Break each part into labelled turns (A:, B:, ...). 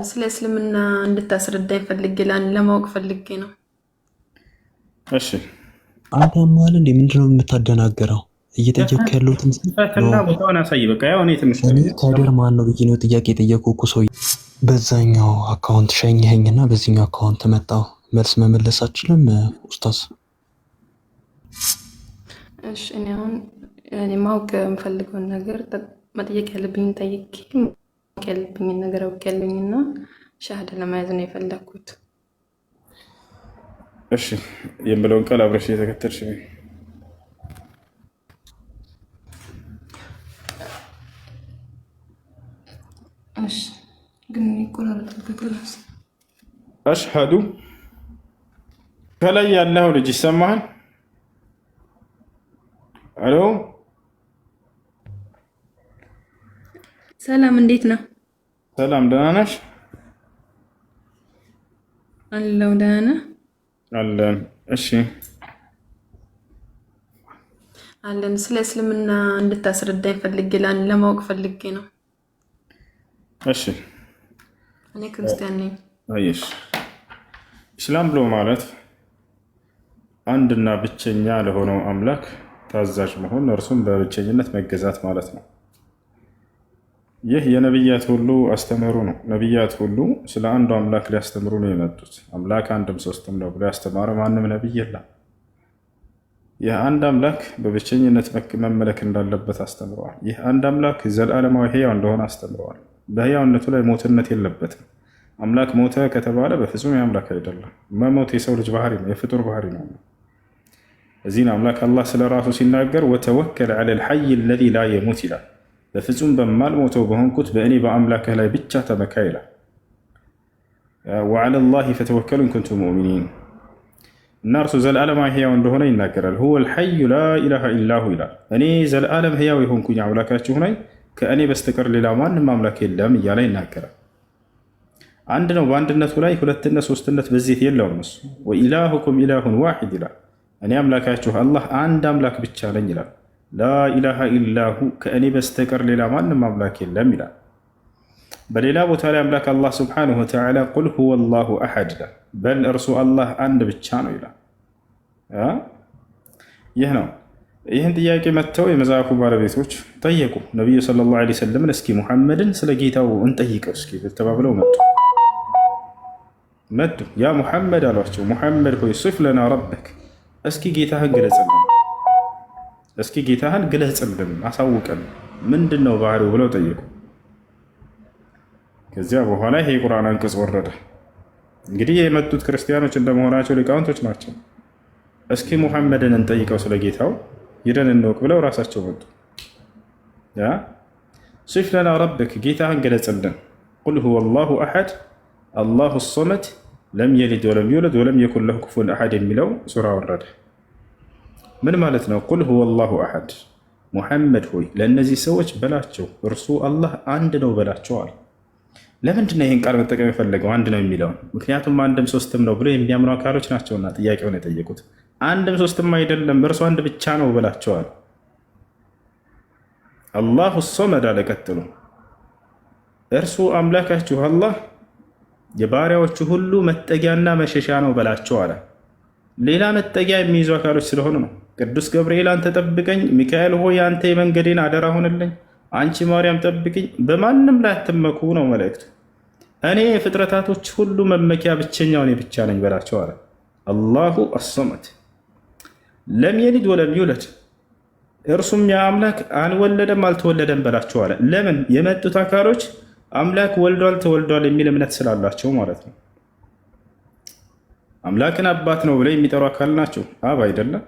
A: ስለ እስልምና እንድታስረዳኝ ፈልጌ ለማወቅ ፈልጌ ነው።
B: እሺ
C: አንተ ማል እንዴ ምንድነው የምታደናገረው? እየጠየቅክ ያለሁትን
B: ፈትና ቦታውን አሳይ። በቃ ያው እኔ ትንሽ
C: ከደር ማን ነው ብዬ ነው ጥያቄ የጠየቁ እኮ ሰው በዛኛው አካውንት ሸኝኸኝና በዚህኛው አካውንት መጣው መልስ መመለስ አችልም ኡስታዝ።
A: እሺ እኔ አሁን ማወቅ የምፈልገውን ነገር መጠየቅ ያለብኝ ጠይቄ ማወቅ ያለብኝን ነገር አውቄያለሁኝና ሻሃዳ ለመያዝ ነው የፈለኩት።
B: እሺ የምለውን ቃል አብረሽ እየተከተልሽ ነው።
A: እሺ ግን ይቆራረጣል።
B: አሽሃዱ ከላይ ያለው ልጅ ይሰማሃል? አሎ
A: ሰላም፣ እንዴት ነው?
B: ሰላም፣ ደህና ነሽ?
A: አለው ደህና ነህ?
B: አለን። እሺ
A: አለን። ስለ እስልምና እንድታስረዳኝ ፈልጌ ለማወቅ ፈልጌ ነው።
B: እሺ
A: እኔ ክርስቲያን ነኝ።
B: አይሽ ኢስላም ብሎ ማለት አንድና ብቸኛ ለሆነው አምላክ ታዛዥ መሆን፣ እርሱም በብቸኝነት መገዛት ማለት ነው። ይህ የነቢያት ሁሉ አስተምህሮ ነው። ነቢያት ሁሉ ስለ አንዱ አምላክ ሊያስተምሩ ነው የመጡት። አምላክ አንድም ሶስትም ነው ብሎ ያስተማረ ማንም ነቢይ የለም። ይህ አንድ አምላክ በብቸኝነት መመለክ እንዳለበት አስተምረዋል። ይህ አንድ አምላክ ዘላለማዊ ሕያው እንደሆነ አስተምረዋል። በሕያውነቱ ላይ ሞትነት የለበትም። አምላክ ሞተ ከተባለ በፍጹም የአምላክ አይደለም። መሞት የሰው ልጅ ባህሪ ነው፣ የፍጡር ባህሪ ነው። እዚህን አምላክ አላህ ስለ ራሱ ሲናገር ወተወከል ዐለል ሐይ አለዚ ላ የሙት ይላል። በፍጹም በማልሞተው በሆንኩት በእኔ በአምላክህ ላይ ብቻ ተመካ ይላል። ወዐለላሂ ፈተወከሉ ኢን ኩንቱም ሙእሚኒን እና እርሱ ዘለዓለማዊ ሕያው እንደሆነ ይናገራል። ሁወል ሐዩ ላ ኢላሃ ኢላሁ ይላል። እኔ ዘለዓለም ሕያው የሆንኩኝ አምላካችሁ ነኝ፣ ከእኔ በስተቀር ሌላ ማንም አምላክ የለም እያለ ይናገራል። አንድ ነው፣ በአንድነቱ ላይ ሁለትነት ሶስትነት በዚህ የለውም። እሱ ወኢላሁኩም ኢላሁን ዋሒድ ይላል። እኔ አምላካችሁ አላህ አንድ አምላክ ብቻ ነኝ ይላል። ላኢላሃ ኢላሁ ከእኔ በስተቀር ሌላ ማንም አምላክ የለም ይላል። በሌላ ቦታ ላይ አምላክ አላህ ስብሓነሁ ወተዓላ ቁል ሁወ ላሁ አሐድ ይላል። በል እርሱ አላህ አንድ ብቻ ነው ይላል። ይህ ነው። ይህን ጥያቄ መጥተው የመጽሐፉ ባለቤቶች ጠየቁ ነቢዩ ሰለላሁ ዐለይሂ ወሰለም፣ እስኪ ሙሐመድን ስለ ጌታው እንጠይቀው እስኪ ተባብለው መጡ። ያ ሙሐመድ አሏቸው፣ ሙሐመድ ሆይ ሲፍ ለና ረበክ፣ እስኪ ጌታህን ግለጽልን፣ እስኪ ጌታህን ግለጽልን፣ አሳውቀን፣ ምንድን ነው ባህሪው ብለው ጠየቁ። ከዚያ በኋላ ይሄ የቁርአን አንቀጽ ወረደ። እንግዲህ የመጡት ክርስቲያኖች እንደመሆናቸው ሊቃውንቶች ናቸው። እስኪ ሙሐመድን እንጠይቀው ስለ ጌታው ሂደን እንወቅ ብለው ራሳቸው መጡ። ሲፍ ለና ረበክ፣ ጌታህን ገለጽልን። ቁል ሁወ ላሁ አሐድ አላሁ ሶመድ ለም የሊድ ወለም ዩለድ ወለም የኩን ለሁ ኩፉወን አሐድ የሚለው ሱራ ወረደ። ምን ማለት ነው? ቁል ሁወ ላሁ አሐድ፣ ሙሐመድ ሆይ ለእነዚህ ሰዎች በላቸው እርሱ አላህ አንድ ነው በላቸዋል። ለምንድን ነው ይህን ቃል መጠቀም የፈለገው አንድ ነው የሚለውን? ምክንያቱም አንድም ሶስትም ነው ብሎ የሚያምኑ አካሎች ናቸውና ጥያቄውን የጠየቁት። አንድም ሶስትም አይደለም እርሱ አንድ ብቻ ነው በላቸዋል። አላሁ ሶመድ አለ ቀጥሎ፣ እርሱ አምላካችሁ አላህ የባሪያዎቹ ሁሉ መጠጊያና መሸሻ ነው በላቸው አለ። ሌላ መጠጊያ የሚይዙ አካሎች ስለሆኑ ነው። ቅዱስ ገብርኤል አንተ ጠብቀኝ፣ ሚካኤል ሆይ አንተ የመንገዴን አደራ ሆንልኝ፣ አንቺ ማርያም ጠብቅኝ፣ በማንም ላይ አትመኩ ነው መልእክቱ። እኔ የፍጥረታቶች ሁሉ መመኪያ ብቸኛው እኔ ብቻ ነኝ በላቸው አለ። አላሁ አሶመድ ለም የሊድ ወለም ዩለድ፣ እርሱም የአምላክ አልወለደም አልተወለደም በላቸው አለ። ለምን? የመጡት አካሎች አምላክ ወልዷል ተወልዷል የሚል እምነት ስላላቸው ማለት ነው። አምላክን አባት ነው ብለው የሚጠሩ አካል ናቸው። አብ አይደለም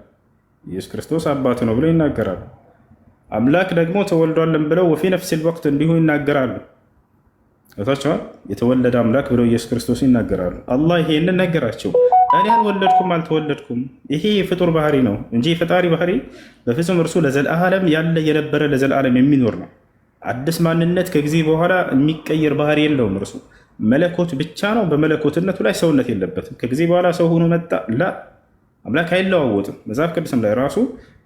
B: ኢየሱስ ክርስቶስ አባት ነው ብለው ይናገራሉ። አምላክ ደግሞ ተወልዷልን ብለው ወፊ ነፍሲል ወቅት እንዲሁ ይናገራሉ። ታቸዋል የተወለደ አምላክ ብለው ኢየሱስ ክርስቶስ ይናገራሉ። አላህ ይሄንን ነገራቸው። እኔ አልወለድኩም አልተወለድኩም፣ ይሄ የፍጡር ባህሪ ነው እንጂ የፈጣሪ ባህሪ በፍጹም እርሱ ለዘላለም ያለ የነበረ ለዘላለም የሚኖር ነው። አዲስ ማንነት ከጊዜ በኋላ የሚቀየር ባህሪ የለውም። እርሱ መለኮት ብቻ ነው። በመለኮትነቱ ላይ ሰውነት የለበትም። ከጊዜ በኋላ ሰው ሆኖ መጣ ላ አምላክ አይለዋወጥም። መጽሐፍ ቅዱስም ላይ ራሱ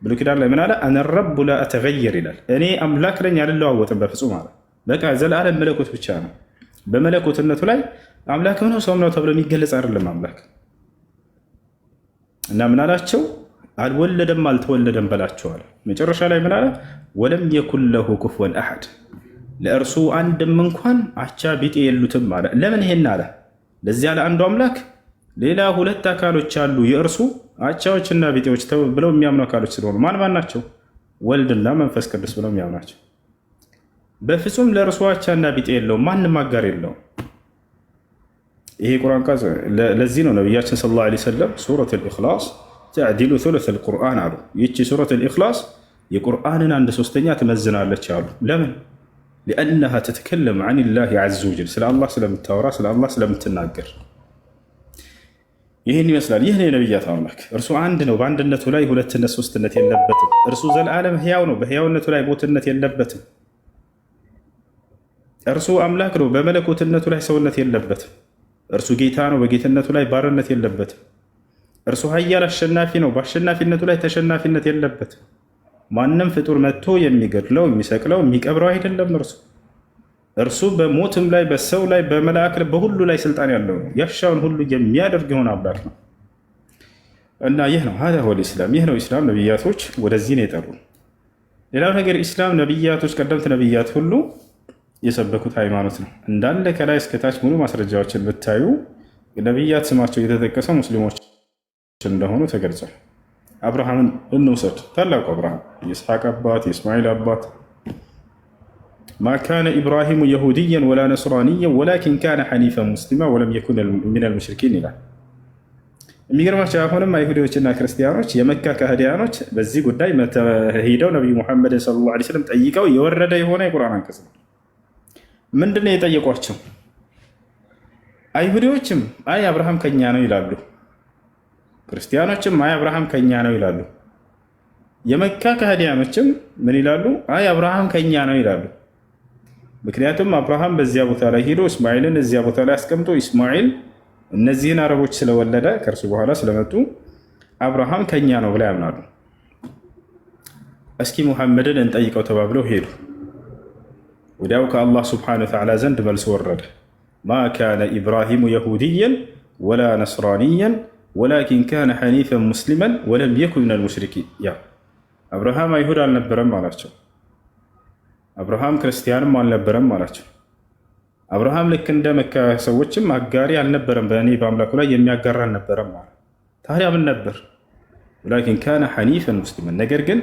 B: ብሉይ ኪዳን ላይ ምን አለ? አነ ረቡ ላ አተገየር ይላል። እኔ አምላክ ነኝ አልለዋወጥም በፍጹም አለ። በቃ ዘለዓለም መለኮት ብቻ ነው። በመለኮትነቱ ላይ አምላክ ነው ሰውም ነው ተብሎ የሚገለጽ አይደለም አምላክ። እና ምን አላቸው? አልወለደም አልተወለደም በላቸዋል። መጨረሻ ላይ ምን አለ? ወለም የኩን ለሁ ኩፍወን አሐድ፣ ለእርሱ አንድም እንኳን አቻ ቢጤ የሉትም አለ። ለምን ይሄን አለ? ለዚያ ለአንዱ አምላክ ሌላ ሁለት አካሎች አሉ የእርሱ አቻዎችና ቢጤዎች ብለው የሚያምኑ አካሎች ስለሆኑ ማን ማን ናቸው? ወልድና መንፈስ ቅዱስ ብለው የሚያምናቸው። በፍጹም ለእርሱ አቻና ቢጤ የለውም፣ ማንም አጋር የለውም። ይሄ ቁርአን ቃል ለዚህ ነው ነቢያችን ሰለላሁ ዐለይሂ ወሰለም ሱረት አልኢኽላስ ተዕዲሉ ሱሉስ አልቁርአን አሉ። ይቺ ሱረት አልኢኽላስ የቁርአንን 1/3 ትመዝናለች አሉ። ለምን? ሊአነሃ ተተከለም ዐኒላሂ ዐዘ ወጀል፣ ስለ አላህ ስለምታወራ፣ ስለ አላህ ስለምትናገር። ይህን ይመስላል። ይህ ነው የነቢያት አምላክ። እርሱ አንድ ነው፣ በአንድነቱ ላይ ሁለትነት ሶስትነት የለበትም። እርሱ ዘለዓለም ሕያው ነው፣ በሕያውነቱ ላይ ሞትነት የለበትም። እርሱ አምላክ ነው፣ በመለኮትነቱ ላይ ሰውነት የለበትም። እርሱ ጌታ ነው፣ በጌትነቱ ላይ ባርነት የለበትም። እርሱ ኃያል አሸናፊ ነው፣ በአሸናፊነቱ ላይ ተሸናፊነት የለበትም። ማንም ፍጡር መጥቶ የሚገድለው የሚሰቅለው የሚቀብረው አይደለም። እርሱ በሞትም ላይ በሰው ላይ በመላእክ ላይ በሁሉ ላይ ስልጣን ያለው ነው። ያሻውን ሁሉ የሚያደርግ የሆነ አምላክ ነው እና ይህ ነው ሀዛ ሁወል ኢስላም። ይህ ነው ኢስላም። ነቢያቶች ወደዚህ ነው የጠሩ። ሌላው ነገር ኢስላም ነቢያቶች፣ ቀደምት ነቢያት ሁሉ የሰበኩት ሃይማኖት ነው። እንዳለ ከላይ እስከታች ሙሉ ማስረጃዎችን ብታዩ ነቢያት ስማቸው የተጠቀሰው ሙስሊሞች እንደሆኑ ተገልጿል። አብርሃምን እንውሰድ። ታላቁ አብርሃም የኢስሐቅ አባት የእስማኤል አባት ማ ካነ ኢብራሂሙ የሁድያን ወላ ነስራንያን ወላኪን ካነ ሐኒፈን ሙስሊማ ወለም የኩን ሚነል ሙሽሪኪን ይላል። የሚገርማቸው አሁንም አይሁዶችና ክርስቲያኖች የመካ ካህዲያኖች በዚህ ጉዳይ ሄደው ነቢዩ ሙሐመድን ሰለላሁ ዐለይሂ ወሰለም ጠይቀው የወረደ የሆነ የቁርአን አንቀጽ ነው። ምንድን ነው የጠየቋቸው? አይሁዶችም አይ አብርሃም ከኛ ነው ይላሉ። ክርስቲያኖችም አይ አብርሃም ከኛ ነው ይላሉ። የመካ ካህዲያኖችም ምን ይላሉ? አይ አብርሃም ከኛ ነው ይላሉ። ምክንያቱም አብርሃም በዚያ ቦታ ላይ ሄዶ እስማኤልን እዚያ ቦታ ላይ አስቀምጦ እስማኤል እነዚህን አረቦች ስለወለደ ከእርሱ በኋላ ስለመጡ አብርሃም ከኛ ነው ብላ ያምናሉ። እስኪ ሙሐመድን እንጠይቀው ተባብለው ሄዱ። ወዲያው ከአላህ ስብሓነሁ ወተዓላ ዘንድ መልስ ወረደ። ማ ካነ ኢብራሂሙ የሁድያን ወላ ነስራንያን ወላኪን ካነ ሐኒፈን ሙስሊመን ወለም የኩን ሚነል ሙሽሪኪን። ያ አብርሃም አይሁድ አልነበረም አላቸው። አብርሃም ክርስቲያንም አልነበረም አላቸው። አብርሃም ልክ እንደ መካ ሰዎችም አጋሪ አልነበረም፣ በእኔ በአምላኩ ላይ የሚያጋራ አልነበረም ማለት። ታዲያ ምን ነበር? ወላኪን ካነ ሐኒፈን ሙስሊመን፣ ነገር ግን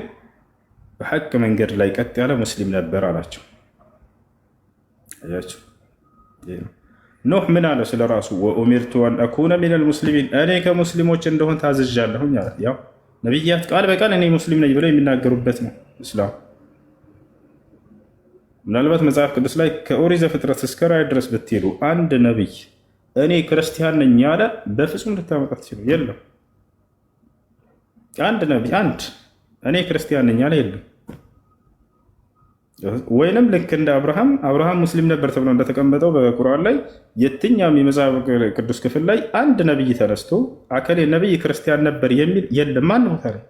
B: በሐቅ መንገድ ላይ ቀጥ ያለ ሙስሊም ነበር አላቸው። አያቸው። ኖህ ምን አለ ስለ ራሱ? ወኡሚርቱ አን አኩነ ሚነል ሙስሊሚን፣ እኔ ከሙስሊሞች እንደሆን ታዝዣለሁኝ አለ። ያው ነቢያት ቃል በቃል እኔ ሙስሊም ነኝ ብለው የሚናገሩበት ነው እስላም። ምናልባት መጽሐፍ ቅዱስ ላይ ከኦሪት ዘፍጥረት እስከ ራዕይ ድረስ ብትሄዱ አንድ ነቢይ እኔ ክርስቲያን ነኝ ያለ በፍጹም ልታመጣ ትችሉ የለም። አንድ ነቢይ አንድ እኔ ክርስቲያን ነኝ ያለ የለም። ወይንም ልክ እንደ አብርሃም ሙስሊም ነበር ተብሎ እንደተቀመጠው በቁርአን ላይ የትኛውም የመጽሐፍ ቅዱስ ክፍል ላይ አንድ ነቢይ ተነስቶ አከሌ ነቢይ ክርስቲያን ነበር የሚል የለም። ማን ቦታ ላይ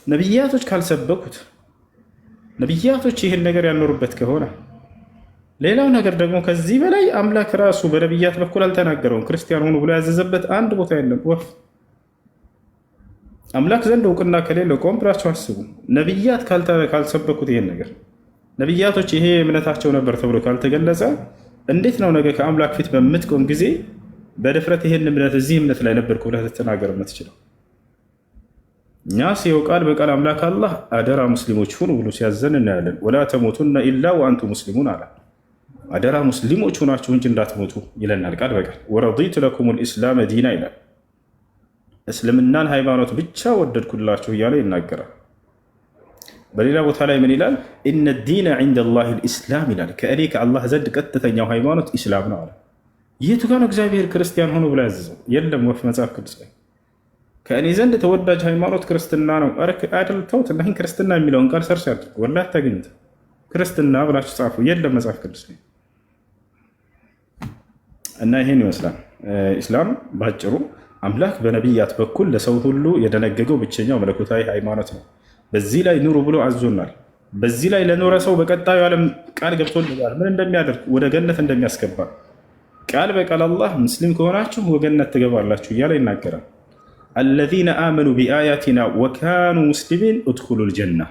B: ነቢያቶች ካልሰበኩት፣ ነቢያቶች ይህን ነገር ያኖሩበት ከሆነ፣ ሌላው ነገር ደግሞ ከዚህ በላይ አምላክ ራሱ በነቢያት በኩል አልተናገረውም። ክርስቲያን ሆኑ ብሎ ያዘዘበት አንድ ቦታ የለም። ወፍ አምላክ ዘንድ እውቅና ከሌለው ቆም ብላችሁ አስቡ። ነቢያት ካልሰበኩት ይሄን ነገር፣ ነቢያቶች ይሄ እምነታቸው ነበር ተብሎ ካልተገለጸ እንዴት ነው ነገ ከአምላክ ፊት በምትቆም ጊዜ በድፍረት ይሄን እምነት እዚህ እምነት ላይ ነበርኩ ብለህ ልትናገር የምትችለው? እኛ ሲው ቃል በቃል አምላክ አላህ አደራ ሙስሊሞች ሁኑ ብሎ ሲያዘን እናያለን። ወላ ተሞቱና ኢላ ወአንቱ ሙስሊሙን አለ። አደራ ሙስሊሞች ሁናችሁ እንጂ እንዳትሞቱ ይለናል ቃል በቃል። ወረዲቱ ለኩሙል ኢስላመ ዲና ይላል። እስልምናን ሃይማኖት ብቻ ወደድኩላችሁ እያለ ይናገራል። በሌላ ቦታ ላይ ምን ይላል? ኢነ ዲነ ዒንደላሂ ልኢስላም ይላል። ከእኔ ከአላህ ዘንድ ቀጥተኛው ሃይማኖት ኢስላም ነው አለ። የቱ ጋር ነው እግዚአብሔር ክርስቲያን ሆኖ ብሎ ያዘዘው? የለም ወፍ መጽሐፍ ቅዱስ ላይ ከእኔ ዘንድ ተወዳጅ ሃይማኖት ክርስትና ነው። አይደል? ተውት። ይህን ክርስትና የሚለውን ቃል ሰርች አድርጉ፣ ወላሂ አታገኙት። ክርስትና ብላችሁ ጻፉ፣ የለም መጽሐፍ ቅዱስ ላይ። እና ይሄን ይመስላል ኢስላም ባጭሩ። አምላክ በነቢያት በኩል ለሰው ሁሉ የደነገገው ብቸኛው መለኮታዊ ሃይማኖት ነው። በዚህ ላይ ኑሩ ብሎ አዞናል። በዚህ ላይ ለኖረ ሰው በቀጣዩ ዓለም ቃል ገብቶልናል ምን እንደሚያደርግ ወደ ገነት እንደሚያስገባ ቃል በቃል አላህ ሙስሊም ከሆናችሁ ወገነት ትገባላችሁ እያለ ይናገራል። አለዚነ አመኑ ቢአያቲና ወካኑ ሙስሊሚን እድኹሉል ጀና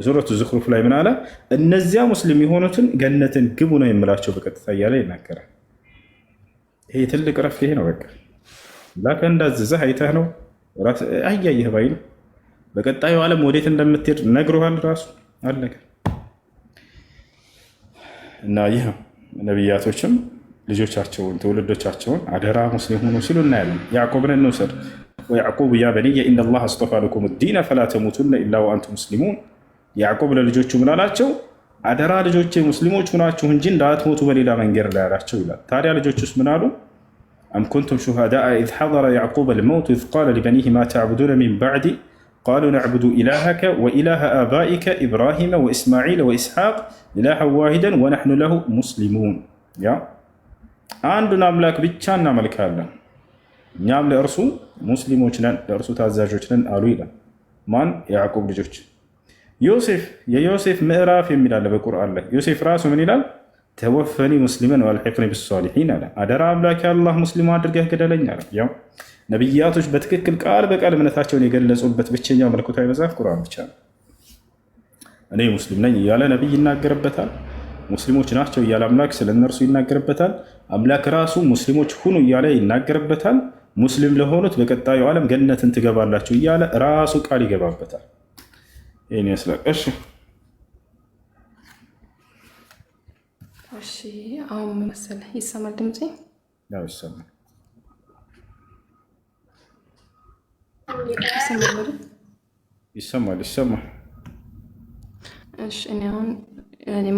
B: ሱረቱ ዙኽሩፍ ላይ ምን አለ? እነዚያ ሙስሊም የሆኑትን ገነትን ግቡ ነው የምላቸው በቀጥታ እያለ ይናገራል። ይሄ ትልቅ ረፍት ይሄ ነው። በቃ ላከ እንዳዘዘህ አይተህ ነው አያየህ ባይ ነው። በቀጣዩ ዓለም ወዴት እንደምትሄድ ነግሮሃል ራሱ አለቀ። እና ይህ ነቢያቶችም ልጆቻቸውን ትውልዶቻቸውን አደራ ሙስሊም ሆኑ ሲሉ እናያለን። ያዕቆብን እንውሰድ። ወያዕቁብ ያ በንየ ኢነላህ አስጠፋ ለኩም ዲነ ፈላ ተሙቱነ ኢላ ወአንቱም ሙስሊሙን። ያዕቆብ ለልጆቹ ምን አላቸው? አደራ ልጆቼ ሙስሊሞች ሁናችሁ እንጂ እንዳትሞቱ በሌላ መንገድ ላይ አላቸው ይላል። ታዲያ ልጆቹስ ምን አሉ? አም ኩንቱም ሹሃዳአ ኢዝ ሐደረ ያዕቁብ አልመውት ኢዝ ቃለ ሊበኒህ ማ ተዕቡዱነ ሚን ባዕዲ ቃሉ ነዕቡዱ ኢላሀከ ወኢላሀ አባኢከ ኢብራሂመ ወኢስማዒል ወኢስሐቅ ኢላሀን ዋሂደን ወነሕኑ ለሁ ሙስሊሙን። ያ አንዱን አምላክ ብቻ እናመልካለን እኛም ለእርሱ ሙስሊሞች ነን ለእርሱ ታዛዦች ነን አሉ ይላል። ማን? የያዕቆብ ልጆች። ዮሴፍ የዮሴፍ ምዕራፍ የሚል አለ በቁርአን ላይ። ዮሴፍ ራሱ ምን ይላል? ተወፈኒ ሙስሊመን ወአልሒቅኒ ቢሷሊሒን አለ። አደራ አምላክ አላህ ሙስሊም አድርገህ ግደለኝ አለ። ያው ነቢያቶች በትክክል ቃል በቃል እምነታቸውን የገለጹበት ብቸኛው መለኮታዊ መጽሐፍ ቁርአን ብቻ ነው። እኔ ሙስሊም ነኝ እያለ ነቢይ ይናገርበታል። ሙስሊሞች ናቸው እያለ አምላክ ስለ እነርሱ ይናገርበታል። አምላክ ራሱ ሙስሊሞች ሁኑ እያለ ይናገርበታል። ሙስሊም ለሆኑት በቀጣዩ ዓለም ገነትን ትገባላችሁ እያለ ራሱ ቃል ይገባበታል። ይህን ይመስላል።
A: እሺ አሁን መሰለህ ይሰማል ድምፄ?
B: ያው ይሰማል። ይሰማል።
A: እሺ እኔ አሁን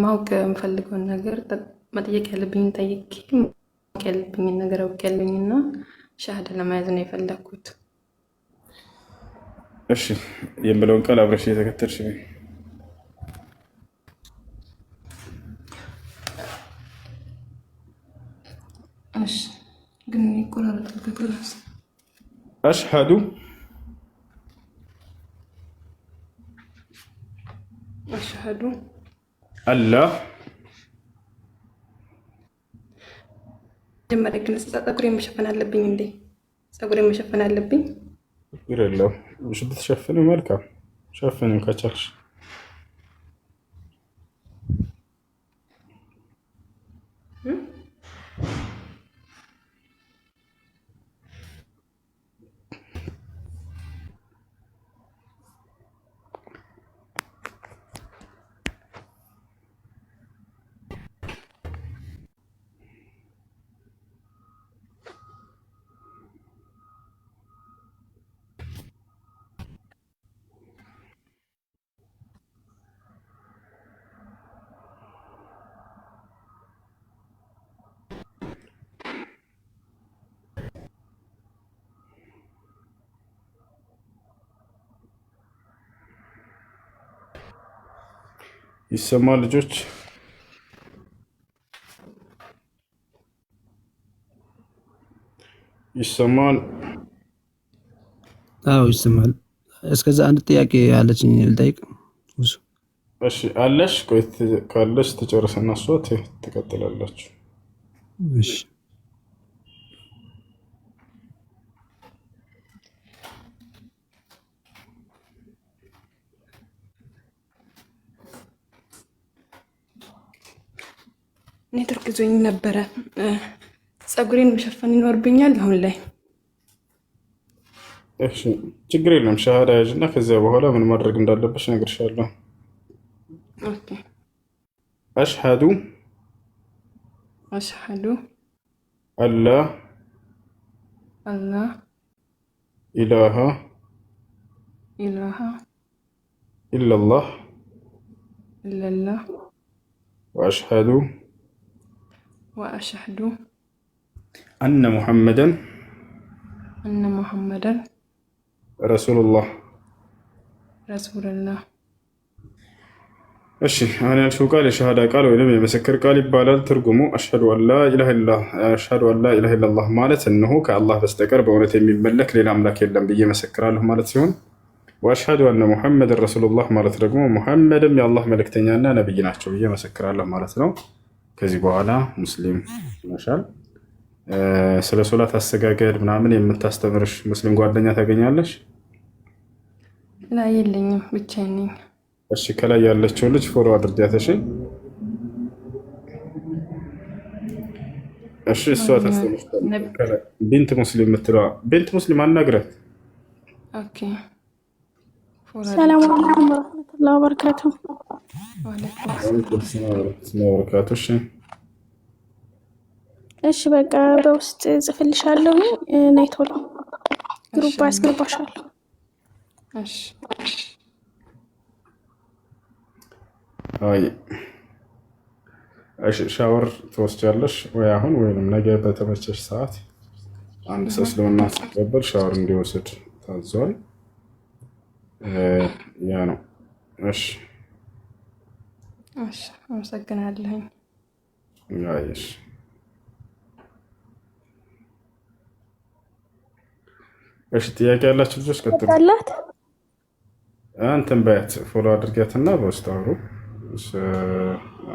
A: ማወቅ የምፈልገውን ነገር መጠየቅ ያለብኝን ጠይቄ ማወቅ ያለብኝን ነገር አውቄያለሁኝና ሻሃዳ ለመያዝ ነው የፈለግኩት።
B: እሺ የምለውን ቃል አብረሽ እየተከተልሽ ነው።
A: እሺ ግን ይቆራረጣል በክላስ።
B: አሽሃዱ አላህ
A: መጀመሪያ ግን ፀጉሬ መሸፈን አለብኝ እንዴ? ፀጉሬ መሸፈን አለብኝ?
B: ችግር የለውም። ብትሸፍኒ መልካም፣ ሸፍንም ከቻልሽ። ይሰማል ልጆች? ይሰማል?
D: አዎ ይሰማል። እስከዛ አንድ ጥያቄ አለችኝ ልጠይቅ።
B: እሺ አለሽ? ቆይ ካለሽ ትጨርሰና እሷ ትቀጥላላችሁ።
D: እሺ
A: ኔትወርክ ይዞኝ ነበረ። ፀጉሬን መሸፈን ይኖርብኛል አሁን ላይ?
B: እሺ ችግር የለም። ሻሃዳ ያዥና ከዚያ በኋላ ምን ማድረግ እንዳለበሽ እነግርሻለሁ።
A: ኦኬ።
B: አሽሃዱ አላ ኢላሃ ኢለላህ ወአሽሃዱ አነ ሙሐመደን ረሱሉላህ። እሺ አሁን ያልሽው ቃል የሸሃዳ ቃል ወይም የምስክር ቃል ይባላል። ትርጉሙ አሽሀዱ አላ ኢላሃ ኢለላህ ማለት እነሆ ከአላህ በስተቀር በእውነት የሚመለክ ሌላ አምላክ የለም ብዬ መሰክራለሁ ማለት ሲሆን ወአሽሀዱ አነ ሙሐመድን ረሱሉላህ ማለት ደግሞ ሙሐመድም የአላህ መልእክተኛና ነብይ ናቸው ብዬ መሰክራለሁ ማለት ነው። ከዚህ በኋላ ሙስሊም ይመሻል። ስለ ሶላት አሰጋገድ ምናምን የምታስተምርሽ ሙስሊም ጓደኛ ታገኛለሽ?
A: ላይ የለኝም፣ ብቻዬን ነኝ።
B: እሺ ከላይ ያለችው ልጅ ፎሎ አድርጊያት። እሺ እሷ ታስተምርሻለች። ቢንት ሙስሊም የምትለዋ ቢንት ሙስሊም አናግራት።
A: ኦኬ
E: ሰላም አለይኩም ወራህመቱላሂ ወበረካቱ።
B: ወአለይኩም ሰላም ወራህመቱላሂ ወበረካቱ።
E: እሺ በቃ በውስጥ ጽፍልሻለሁ። ነይ ቶሎ ግሩፕ አስገባሻለሁ።
A: እሺ
B: አይ እሺ ሻወር ትወስጃለሽ ወይ አሁን ወይንም ነገ በተመቸሽ ሰዓት? አንድ ሰው እስልምና ሲቀበል ሻወር እንዲወስድ ታዟል። ያ ነው። እሺ
A: እሺ አመሰግናለሁ።
B: ያይሽ እሺ ጥያቄ ያላችሁ ልጆች ቀጥሉ። አንተም በያት ፎሎ አድርጊያትና በውስጥ አውሩ።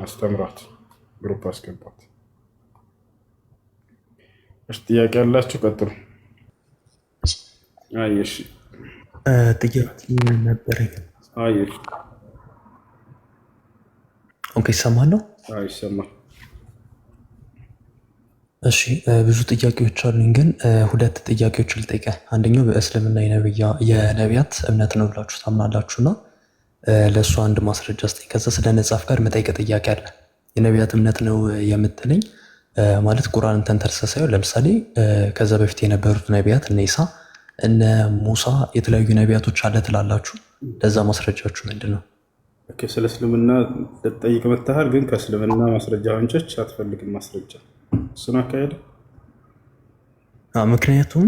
B: አስተምሯት፣ ግሩፕ አስገባት። እሺ ጥያቄ ያላችሁ ቀጥሉ። አይሽ
C: ጥያቄ ነበረኝ።
B: አይሽ
C: ኦኬ ይሰማል?
B: ይሰማል።
C: እሺ ብዙ ጥያቄዎች አሉኝ፣ ግን ሁለት ጥያቄዎች ልጠይቅህ። አንደኛው በእስልምና የነቢያት እምነት ነው ብላችሁ ታምናላችሁና ለእሱ አንድ ማስረጃ ስጠኝ። ከዛ ስለ ነጻፍ ጋር መጠይቅ ጥያቄ አለ። የነቢያት እምነት ነው የምትለኝ ማለት ቁርአንን ተንተርሰህ ሳይሆን፣ ለምሳሌ ከዛ በፊት የነበሩት ነቢያት እነ ኢሳ እነ ሙሳ የተለያዩ ነቢያቶች አለ ትላላችሁ። ለዛ ማስረጃችሁ ምንድን ነው?
B: ኦኬ ስለ እስልምና ልጠይቅ መጥተሃል፣ ግን ከእስልምና ማስረጃ አንጮች አትፈልግም ማስረጃ። እሱን አካሄደ።
C: ምክንያቱም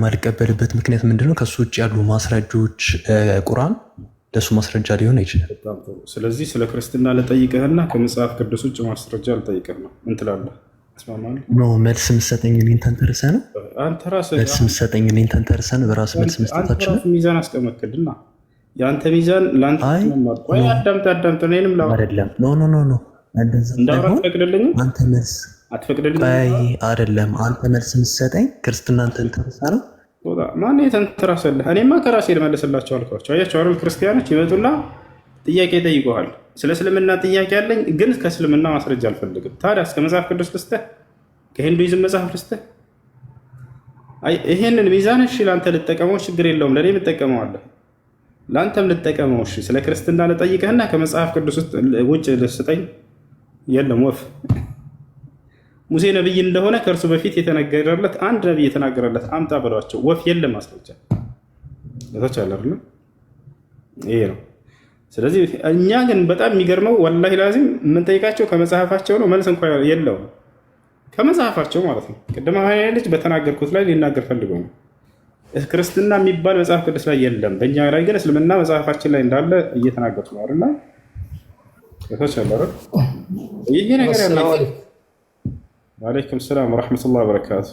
C: ማልቀበልበት ምክንያት ምንድነው? ከሱ ውጭ ያሉ ማስረጃዎች ቁርአን ለሱ ማስረጃ ሊሆን አይችልም።
B: ስለዚህ ስለ ክርስትና ልጠይቅህና ከመጽሐፍ ቅዱስ ውጭ ማስረጃ ልጠይቅህ ነው። ምን ትላለህ? ትስማማለህ?
C: ኖ መልስ የምትሰጠኝ እኔን ተንተርሰህ ነው።
B: አንተ ራስህ
C: መልስ የምትሰጠኝ እኔን ተንተርሰህ ነው። በራስህ መልስ መስጠታችን ነው።
B: ሚዛን አስቀመጥክልና የአንተ ሚዛን ለአንተ አዳምጥ እኔንም
C: አይደለም። ኖ
B: እንዳውራ አትፈቅድልኝም?
C: አንተ መልስ
B: አትፈቅድልኝም?
C: አይደለም አንተ መልስ የምትሰጠኝ ክርስትናን ተንተርሰህ ነው።
B: ማን የተንተራሰልህ? እኔማ ከራሴ ልመልስላቸው አልኳቸው። አያቸው አይደል? ክርስቲያኖች ይመጡና ጥያቄ ይጠይቁሃል። ስለ እስልምና ጥያቄ ያለኝ ግን ከእስልምና ማስረጃ አልፈልግም። ታዲያ እስከ መጽሐፍ ቅዱስ ልስጥህ? ከሂንዱይዝም መጽሐፍ ልስጥህ? ይሄንን ሚዛን እሺ ለአንተ ልጠቀመው ችግር የለውም። ለእኔ ልጠቀመዋለሁ፣ ለአንተም ልጠቀመው። እሺ ስለ ክርስትና ልጠይቅህና ከመጽሐፍ ቅዱስ ውጭ ልስጠኝ? የለም ወፍ ሙሴ ነብይ እንደሆነ ከእርሱ በፊት የተነገረለት አንድ ነብይ የተናገረለት አምጣ በሏቸው። ወፍ የለም ማስረጃ ለታች አለ አይደል? ይሄ ነው። ስለዚህ እኛ ግን በጣም የሚገርመው ወላሂ ላዚም የምንጠይቃቸው ከመጽሐፋቸው ነው። መልስ እንኳን የለውም ከመጽሐፋቸው ማለት ነው። ቅድም ልጅ በተናገርኩት ላይ ሊናገር ፈልገው ነው። ክርስትና የሚባል መጽሐፍ ቅዱስ ላይ የለም። በእኛ ላይ ግን እስልምና መጽሐፋችን ላይ እንዳለ እየተናገርኩ ነው አይደል? ለታች አለ አይደል? ይሄ ነገር ያለው ወአለይኩም ሰላም ወራህመቱላሂ ወበረካቱ።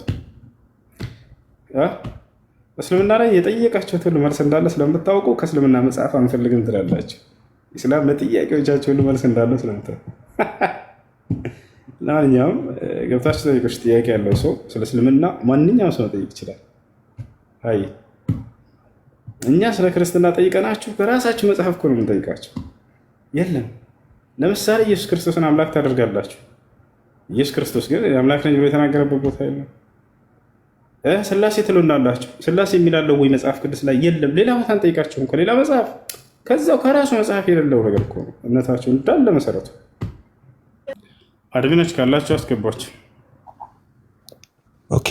B: እስልምና ላይ የጠየቃችሁት ሁሉ መልስ እንዳለ ስለምታውቁ ከእስልምና መጽሐፍ አንፈልግም ትላላችሁ። ኢስላም ለጥያቄዎቻችሁ ሁሉ መልስ እንዳለ ስለምታውቁ ለማንኛውም ገብታችሁ ጠይቁሽ። ጥያቄ ያለው ሰው ስለ እስልምና ማንኛውም ሰው ጠይቅ ይችላል። አይ እኛ ስለ ክርስትና ጠይቀናችሁ በራሳችሁ መጽሐፍ እኮ ነው የምንጠይቃችሁ። የለም ለምሳሌ ኢየሱስ ክርስቶስን አምላክ ታደርጋላችሁ። ኢየሱስ ክርስቶስ ግን አምላክ ነኝ ብሎ የተናገረበት ቦታ የለም። ስላሴ ትሉናላችሁ። ስላሴ የሚላለው ወይ መጽሐፍ ቅዱስ ላይ የለም። ሌላ ቦታ እንጠይቃችሁም ከሌላ መጽሐፍ ከዛው ከራሱ መጽሐፍ የሌለው ነገር እኮ ነው እምነታችሁ እንዳለ መሰረቱ። አድሚኖች ካላችሁ አስገባችሁ።
C: ኦኬ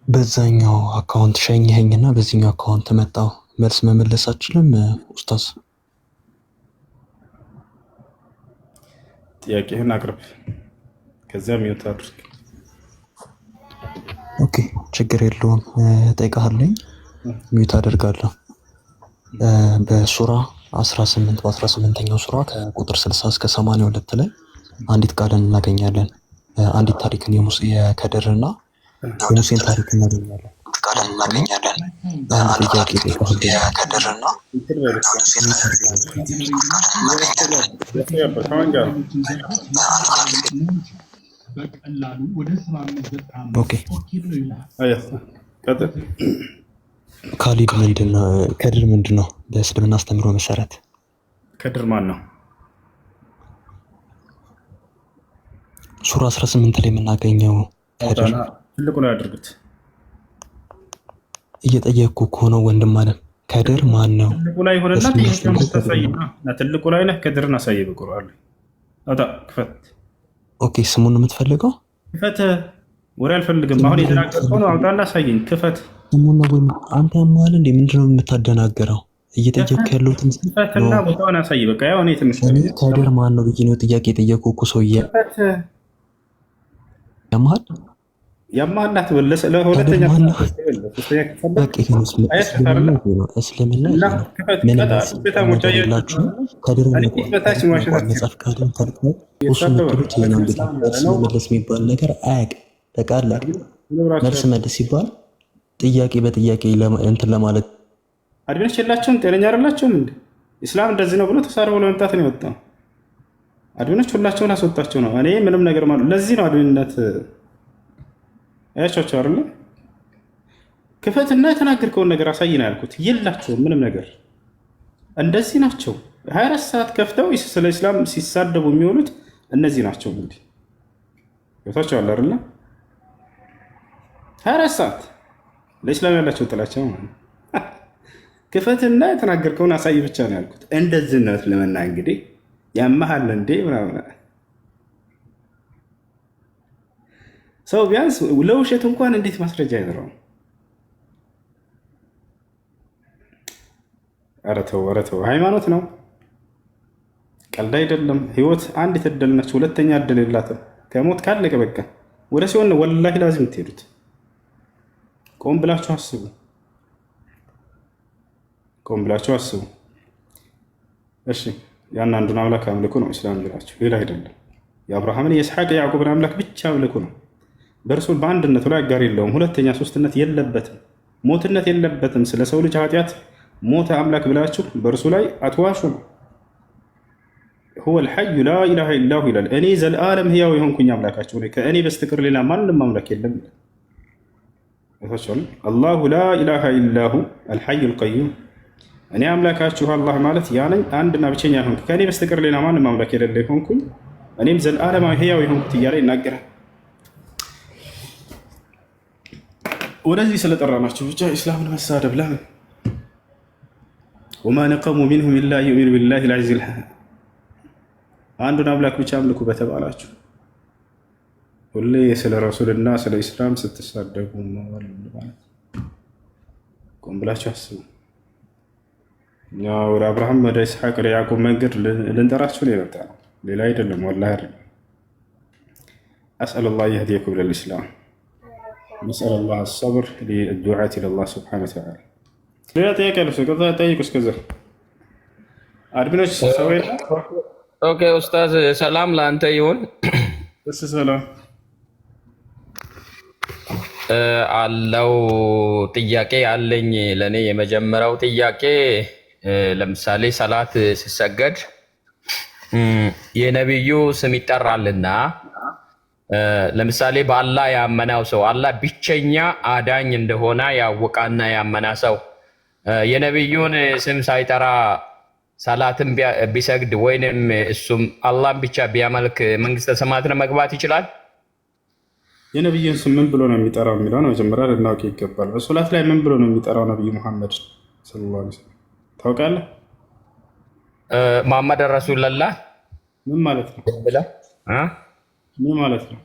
C: በዛኛው አካውንት ሸኝኸኝና በዚህኛው አካውንት መጣው መልስ መመለስ አችልም ኡስታዝ?
B: ጥያቄህን አቅርብ፣ ከዚያ ሚውት አድርግ።
C: ኦኬ ችግር የለውም ጠይቃለኝ፣ ሚውት አደርጋለሁ። በሱራ 18 በ18ኛው ሱራ ከቁጥር 60 እስከ 82 ላይ አንዲት ቃልን እናገኛለን። አንዲት ታሪክን የከድርና የሙሴን ታሪክ እናገኛለን። ቃልን እናገኛለን። አንድ ጥያቄ ከድርና ካሊድ ምንድነው? ከድር ምንድን ነው? በእስልምና አስተምሮ መሰረት
B: ከድር ማን ነው?
C: ሱራ 18 ላይ የምናገኘው ከድር
B: ትልቁ ላይ አድርጉት።
C: እየጠየቅኩ ከሆነ ወንድም አለ ከድር ማን ነው?
B: ትልቁ ላይ ሆነና ጥያቄውን ተሳይና ትልቁ ላይ ነህ። ከድርን አሳይ በቁርአን ላይ አታ ክፈት።
C: ኦኬ ስሙን ነው የምትፈልገው?
B: ክፈት። ወሬ አልፈልግም። አሁን የተናገርከው ነው አውጣና አሳየኝ። ክፈት።
C: ስሙን ነው ወይ አንተ ያማል እንዴ? ምንድነው የምታደናገረው? እየጠየቅኩ ያለሁት
B: ክፈትና ቦታውን አሳይ። በቃ ያው እኔ ትንሽ
C: ከድር ማን ነው ብዬ ነው ጥያቄ የጠየቅኩ እኮ ሰውዬ። ያማል
B: ያማናት ወለሰ ለሁለተኛ
C: እስልምና ምን ያላችሁ ከድር መጽሐፍ ቃሉን ተልቀው እሱ ምትሉት ይሄ ነው። እንግዲህ መልስ መመለስ የሚባል ነገር አያውቅም። ተቃላ መልስ መልስ ሲባል ጥያቄ በጥያቄ እንትን ለማለት
B: አድሚኖች የላቸውም። ጤነኛ አይደላቸውም እንዴ? ኢስላም እንደዚህ ነው ብሎ ተሳርቦ ለመምጣት ነው የወጣው። አድሚኖች ሁላቸውን አስወጣቸው ነው። እኔ ምንም ነገር ማለት ለዚህ ነው አድሚንነት አያቻቸው አይደለ? ክፈትና የተናገርከውን ነገር አሳይ ነው ያልኩት። የላቸውም ምንም ነገር። እንደዚህ ናቸው። 24 ሰዓት ከፍተው ስለ ኢስላም ሲሳደቡ የሚሆኑት እነዚህ ናቸው። እንግዲህ ይወታቸዋል አይደለ? 24 ሰዓት ለኢስላም ያላቸው ጥላቻ ማለት ነው። ክፈትና የተናገርከውን አሳይ ብቻ ነው ያልኩት። እንደዚህ ነው ለመና እንግዲህ ያመሃል እንዴ ምናምን ሰው ቢያንስ ለውሸት እንኳን እንዴት ማስረጃ አይኖረውም? ኧረ ተው፣ ሃይማኖት ነው፣ ቀልድ አይደለም። ህይወት አንድ የተደል ነች፣ ሁለተኛ እድል የላትም። ከሞት ካለቀ በቃ ወደ ሲሆን ነው ወላሂ ላዚም የምትሄዱት። ቆም ብላችሁ አስቡ፣ ቆም ብላችሁ አስቡ። እሺ ያን አንዱን አምላክ አምልኩ ነው ኢስላም ብላችሁ፣ ሌላ አይደለም። የአብርሃምን የኢስሐቅ የያዕቆብን አምላክ ብቻ አምልኩ ነው። በእርሱ በአንድነቱ ላይ አጋር የለውም። ሁለተኛ ሶስትነት የለበትም። ሞትነት የለበትም። ስለ ሰው ልጅ ኃጢአት ሞተ አምላክ ብላችሁ በእርሱ ላይ አትዋሹ ነው። ሁወል ሐዩ ላ ኢላሃ ኢላሁ ይላል። እኔ ዘለዓለም ህያው የሆንኩኝ አምላካችሁ ነኝ፣ ከእኔ በስተቀር ሌላ ማንም አምላክ የለም ይላል። አላሁ ላ ኢላሃ ኢላሁ አልሐዩል ቀዩም። እኔ አምላካችሁ አላህ ማለት ያ ነኝ፣ አንድና ብቸኛ ሆንኩ፣ ከእኔ በስተቀር ሌላ ማንም አምላክ የሌለ የሆንኩኝ፣ እኔም ዘለዓለማዊ ህያው የሆንኩት እያለ ይናገራል። ወደዚህ ስለጠራናችሁ ብቻ ኢስላምን መሳደብ ለምን? ወማ ነቀሙ ሚንሁም ኢላ ዩእሚኑ ቢላሂ ልዐዚይዝ አንዱን አምላክ ብቻ አምልኩ በተባላችሁ ሁሌ ስለ ረሱልና ስለ ኢስላም ስትሳደቡ መዋል ማለት ቆም ብላችሁ አስቡ። እኛ ወደ አብርሃም ወደ ኢስሐቅ ወደ ያዕቆብ መንገድ ልንጠራችሁ ነው የመጣ ነው፣ ሌላ አይደለም። ወላሂ አይደለም። አስአሉላህ የህዲየኩም ለልኢስላም نسأل الله الصبر للدعاة إلى الله سبحانه وتعالى. لا تيكلف كذا تيكس كذا. أدبناش سوينا.
F: أوكي أستاذ سلام لأنت يون.
B: بس سلام.
F: አለው ጥያቄ አለኝ ለኔ የመጀመሪያው ጥያቄ ለምሳሌ ሰላት ሲሰገድ የነብዩ ስም ይጠራልና ለምሳሌ በአላህ ያመናው ሰው አላህ ብቸኛ አዳኝ እንደሆነ ያወቃና ያመና ሰው የነብዩን ስም ሳይጠራ ሰላትን ቢሰግድ ወይንም እሱም አላህን ብቻ ቢያመልክ መንግስተ ሰማያትን መግባት ይችላል?
B: የነብዩን ስም ምን ብሎ ነው የሚጠራው የሚለውን መጀመሪያ ልናውቅ ይገባል። በሶላት ላይ ምን ብሎ ነው የሚጠራው ነብዩ መሐመድ ሰለላሁ ዐለይሂ ወሰለም ታውቃለህ?
F: መሐመድ ረሱልላህ
B: ምን ማለት ነው? ምን ማለት ነው?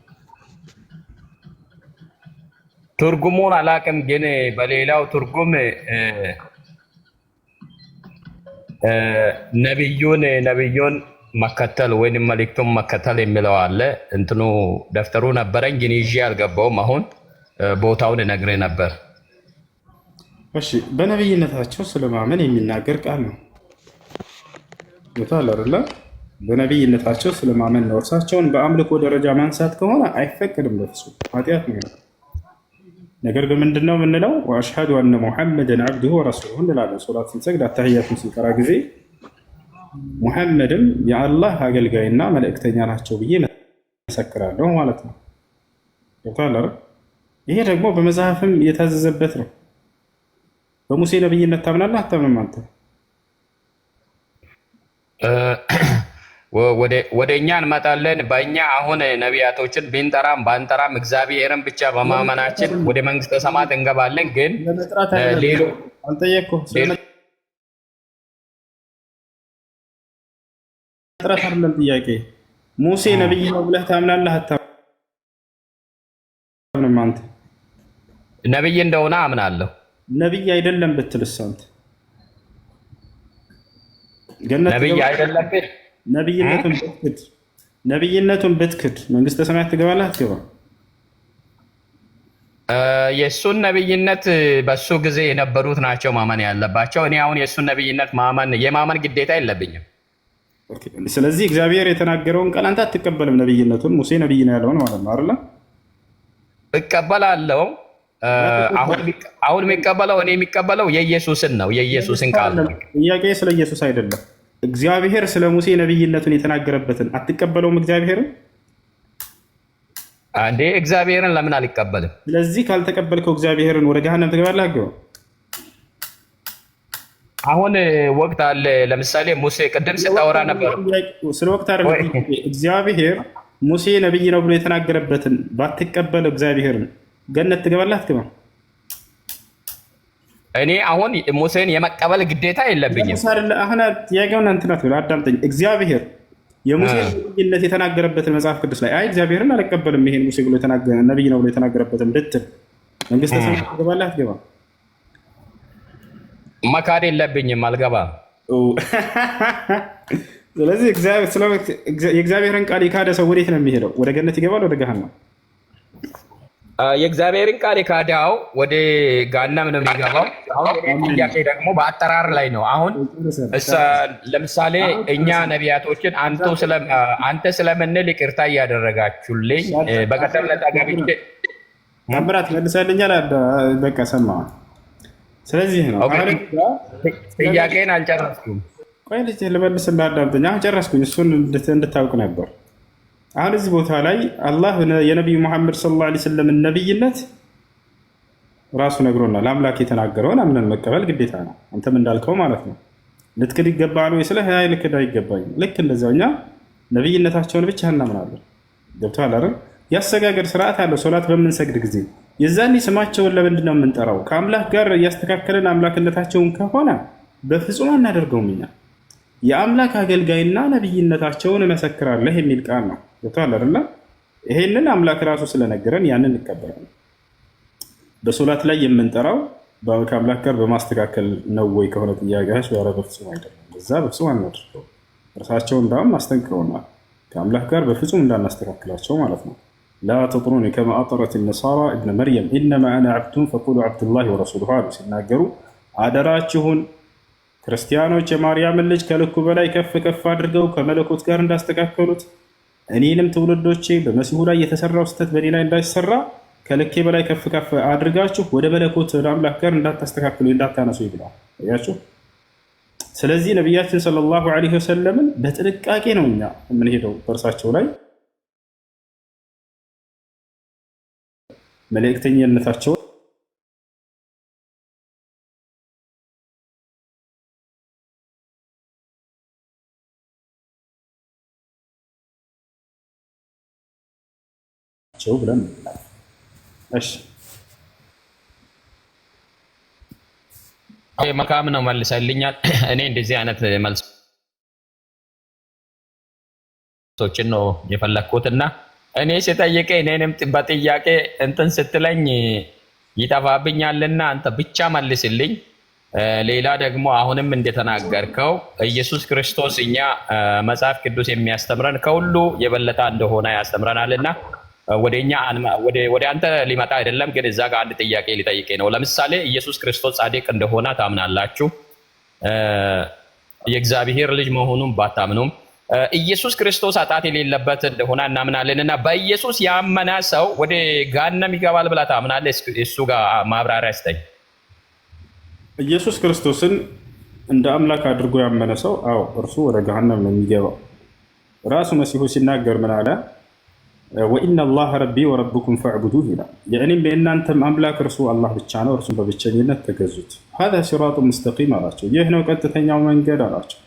F: ትርጉሙን አላውቅም፣ ግን በሌላው ትርጉም ነብዩን መከተል ወይንም መልእክቱን መከተል የሚለው አለ። እንትኑ ደፍተሩ ነበረኝ ግን ይዤ አልገባውም። አሁን ቦታውን እነግርህ ነበር።
B: እሺ፣ በነብይነታቸው ስለማመን የሚናገር ቃል ነው። ይታል አይደል? በነብይነታቸው ስለማመን ነው። እርሳቸውን በአምልኮ ደረጃ ማንሳት ከሆነ አይፈቀድም፣ በፍጹም ኃጢአት ነው። ነገር ግን ምንድነው የምንለው? ወአሽሀዱ አነ ሙሐመደን ዐብዱሁ ወረሱሉሁ እንላለን። ሶላት ስንሰግድ አተህያቱን ስንቀራ ጊዜ ሙሐመድም የአላህ አገልጋይና መልእክተኛ ናቸው ብዬ መሰክራለሁ ማለት ነው። ገብቶሃል? ይሄ ደግሞ በመጽሐፍም የታዘዘበት ነው። በሙሴ ነብይነት ታምናለህ አታምንም አንተ?
F: ወደ እኛ እንመጣለን። በእኛ አሁን ነቢያቶችን ብንጠራም ባንጠራም እግዚአብሔርን ብቻ በማመናችን ወደ መንግስተ ሰማያት እንገባለን። ግን ሌሎች
B: ጥረት አይደለም ጥያቄ። ሙሴ ነብይ ነው ብለህ ታምናለህ አታምንም አንተ?
F: ነብይ እንደሆነ አምናለሁ።
B: ነብይ አይደለም ብትልስ አንተ? ገነት
F: ነብይ አይደለም ግን
B: ነብይነቱን ብትክድ መንግስተ ሰማያት ትገባለህ አትገባም?
F: የእሱን ነብይነት በሱ ጊዜ የነበሩት ናቸው ማመን ያለባቸው። እኔ አሁን የእሱን ነብይነት የማመን ግዴታ የለብኝም።
B: ስለዚህ እግዚአብሔር የተናገረውን ቃል አንተ አትቀበልም። ነብይነቱን ሙሴ ነብይ ነው ያለውን ማለት ነው አይደል?
F: እቀበላለሁ። አሁን የሚቀበለው እኔ የሚቀበለው የኢየሱስን ነው፣ የኢየሱስን ቃል ነው።
B: ጥያቄ ስለ ኢየሱስ አይደለም። እግዚአብሔር ስለ ሙሴ ነብይነቱን የተናገረበትን አትቀበለውም? እግዚአብሔርን
F: እንዴ? እግዚአብሔርን ለምን አልቀበልም?
B: ስለዚህ ካልተቀበልከው እግዚአብሔርን ወደ ገሃነም ትገባለህ። አገባ
F: አሁን ወቅት አለ። ለምሳሌ ሙሴ ቅድም ስታወራ ነበር
B: ስለ ወቅት አይደለም። እግዚአብሔር ሙሴ ነብይ ነው ብሎ የተናገረበትን ባትቀበለው እግዚአብሔርን ገነት ትገባለህ አትገባም?
F: እኔ አሁን ሙሴን የመቀበል ግዴታ የለብኝም።
B: አሁን ጥያቄውን እንትናት ብለህ አዳምጠኝ። እግዚአብሔር የሙሴ ነብይነት የተናገረበትን መጽሐፍ ቅዱስ ላይ አይ እግዚአብሔርን አልቀበልም ይሄን ሙሴ ብሎ ነብይ ነው ብሎ የተናገረበትን ብትል መንግስተ ሰማያት ትገባለህ አትገባም?
F: መካድ የለብኝም፣ አልገባም።
B: ስለዚህ የእግዚአብሔርን ቃል የካደ ሰው ወዴት ነው የሚሄደው? ወደ ገነት ይገባል ወደ ገሃነም?
F: የእግዚአብሔርን ቃል የካዳው ወደ ገሃነም ነው የሚገባው። አሁን ጥያቄ ደግሞ በአጠራር ላይ ነው። አሁን ለምሳሌ እኛ ነቢያቶችን አንተ ስለምንል ይቅርታ እያደረጋችሁልኝ በቀደም ዕለት ገብቼ
B: ታምራት መልሰልኛል። በቃ ሰማሁ። ስለዚህ ነው
F: ጥያቄን አልጨረስኩም።
B: ቆይ ልጅ ልመልስልህ፣ አዳምጠኝ። አሁን ጨረስኩኝ። እሱን እንድታውቅ ነበር። አሁን እዚህ ቦታ ላይ አላህ የነቢዩ ሙሐመድ ሰለላሁ ዐለይሂ ወሰለም ነብይነት ራሱ ነግሮናል። አምላክ የተናገረውን አምነን መቀበል ግዴታ ነው። አንተም እንዳልከው ማለት ነው። ልትክድ ይገባል ወይ ስለ ልክድ አይገባኝም። ልክ እንደዚያው እኛ ነብይነታቸውን ብቻ እናምናለን። ገብቶሃል አይደል? ያሰጋገድ ስርዓት አለው። ሶላት በምንሰግድ ጊዜ የዛኔ ስማቸውን ለምንድን ነው የምንጠራው? ከአምላክ ጋር እያስተካከልን አምላክነታቸውን ከሆነ በፍጹም አናደርገውም። እኛ የአምላክ አገልጋይና ነብይነታቸውን እመሰክራለሁ የሚል ቃል ነው። ገብቶሃል አይደል? ይሄንን አምላክ ራሱ ስለነገረን ያንን እንቀበላለን። በሶላት ላይ የምንጠራው ከአምላክ ጋር በማስተካከል ነው ወይ ከሆነ ጥያቄዎች ኧረ በፍጹም አይደለም። በዛ በፍጹም አናደርገው። እርሳቸው እንዳውም አስጠንቅቀውናል፣ ከአምላክ ጋር በፍጹም እንዳናስተካክላቸው ማለት ነው። ላ ተጥሩኒ ከማ አጠረት ነሳራ እብነ መርየም ኢነማ አና ዓብዱን ፈቁሉ ዓብዱላሂ ወረሱሉሁ አሉ ሲናገሩ፣ አደራችሁን ክርስቲያኖች የማርያምን ልጅ ከልኩ በላይ ከፍ ከፍ አድርገው ከመለኮት ጋር እንዳስተካከሉት እኔንም ትውልዶቼ በመሲሁ ላይ የተሰራው ስህተት በእኔ ላይ እንዳይሰራ ከልኬ በላይ ከፍ ከፍ አድርጋችሁ ወደ መለኮት ወደ አምላክ ጋር እንዳታስተካክሉ እንዳታነሱ ይብላል። አያችሁ። ስለዚህ ነቢያችን ሰለላሁ ዐለይሂ ወሰለምን በጥንቃቄ ነው እኛ የምንሄደው። በእርሳቸው ላይ መልእክተኛነታቸው ብለን እሺ
F: መልካም ነው መልሰልኛል። እኔ እንደዚህ አይነት መልሶችን ነው የፈለግኩትና እኔ ስጠይቅ እኔንም በጥያቄ እንትን ስትለኝ ይጠፋብኛልና አንተ ብቻ መልስልኝ። ሌላ ደግሞ አሁንም እንደተናገርከው ኢየሱስ ክርስቶስ እኛ መጽሐፍ ቅዱስ የሚያስተምረን ከሁሉ የበለጠ እንደሆነ ያስተምረናልና ወደ አንተ ሊመጣ አይደለም። ግን እዛ ጋር አንድ ጥያቄ ሊጠይቄ ነው። ለምሳሌ ኢየሱስ ክርስቶስ ጻድቅ እንደሆነ ታምናላችሁ፣ የእግዚአብሔር ልጅ መሆኑን ባታምኑም ኢየሱስ ክርስቶስ ኃጢአት የሌለበት እንደሆነ እናምናለንና በኢየሱስ ያመነ ሰው ወደ ገሃነም ይገባል ብለህ ታምናለህ? እሱ ጋር ማብራሪያ ስጠኝ።
B: ኢየሱስ ክርስቶስን እንደ አምላክ አድርጎ ያመነ ሰው አዎ እርሱ ወደ ገሃነም ነው የሚገባው። ራሱ መሲሁ ሲናገር ምን አለ? ወኢነ አላህ ረቢ ወረብኩም ፈዕቡዱህ ይላል። የእኔም የእናንተም አምላክ እርሱ አላህ ብቻ ነው፣ እርሱን በብቸኝነት ተገዙት። ሀዛ ሲራጡ ሙስተቂም አላቸው። ይህ ነው ቀጥተኛው መንገድ አላቸው።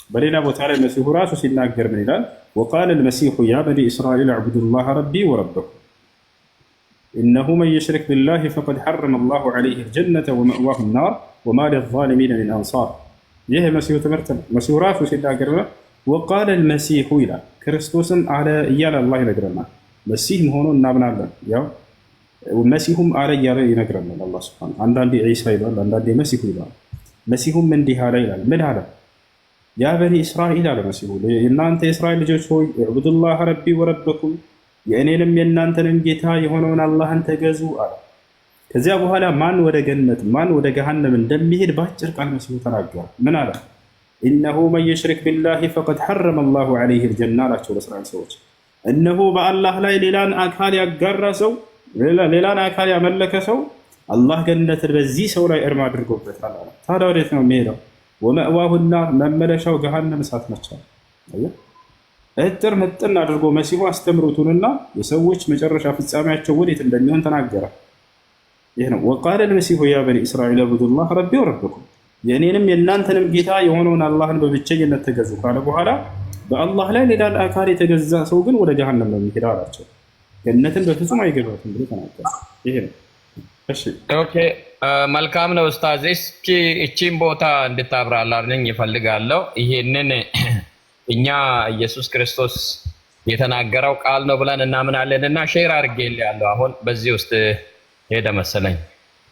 B: በሌላ ቦታ ላይ መሲሁ ራሱ ሲናገር ምን ይላል? ወቃለ ልመሲሑ ያ በኒ እስራኤል አዕቡዱ ላህ ረቢ ወረበኩም ኢነሁ መን የሽሪክ ቢላህ ፈቀድ ሐረመ ላሁ ዐለይሂ ልጀነተ ወመእዋሁ ናር ወማ ሊዛሊሚነ ሚን አንሳር። ይህ የመሲሁ ትምህርት ነው። መሲሁ ራሱ ሲናገር ወቃለ ልመሲሑ ይላል። ክርስቶስን አለ እያለ አላህ ይነግረናል። መሲህ መሆኑን እናምናለን። ያው መሲሁም አለ እያለ ይነግረናል አላህ ሱብሓነሁ። አንዳንዴ ዒሳ ይላል፣ አንዳንዴ መሲሁ ይላል። መሲሁም እንዲህ አለ ይላል። ምን አለ? ያ በኒ እስራኤል አለ መሲሁ፣ የእናንተ የእስራኤል ልጆች ሆይ ዕቡዱላህ ረቢ ወረበኩም፣ የእኔንም የእናንተንም ጌታ የሆነውን አላህን ተገዙ አለ። ከዚያ በኋላ ማን ወደ ገነት ማን ወደ ገሃነም እንደሚሄድ በአጭር ቃል መሲሁ ተናገረ። ምን አለ? ኢነሁ መን የሽሪክ ቢላህ ፈቀድ ሐረመ ላሁ ዐለይሂ ልጀና አላቸው ለእስራኤል ሰዎች። እነሆ በአላህ ላይ ሌላን አካል ያጋራ ሰው፣ ሌላን አካል ያመለከ ሰው አላህ ገነትን በዚህ ሰው ላይ እርም አድርጎበታል አለ። ታዲያ ወዴት ነው የሚሄደው? ወመእዋሁ ናር፣ መመለሻው ገሃነም እሳት ነች። እጥር ምጥን አድርጎ መሲሁ አስተምሮቱንና የሰዎች መጨረሻ ፍጻሜያቸው ወዴት እንደሚሆን ተናገረ። ይህ ነው ወቃለ ልመሲሑ ያ በኒ እስራኤል ዕቡዱላህ ረቢ ወረበኩም፣ የእኔንም የእናንተንም ጌታ የሆነውን አላህን በብቸኝነት ተገዙ ካለ በኋላ በአላህ ላይ ሌላ አካል የተገዛ ሰው ግን ወደ ገሃነም ነው የሚሄደው አላቸው። ገነትን በፍጹም አይገባትም ብሎ ተናገረ። ይሄ ነው። እሺ
F: ኦኬ፣ መልካም ነው ኡስታዝ። እስኪ እቺን ቦታ እንድታብራራልኝ ይፈልጋለሁ። ይሄንን እኛ ኢየሱስ ክርስቶስ የተናገረው ቃል ነው ብለን እናምናለን እና ሼር አድርጌልሃለሁ። አሁን በዚህ ውስጥ ሄደ መሰለኝ።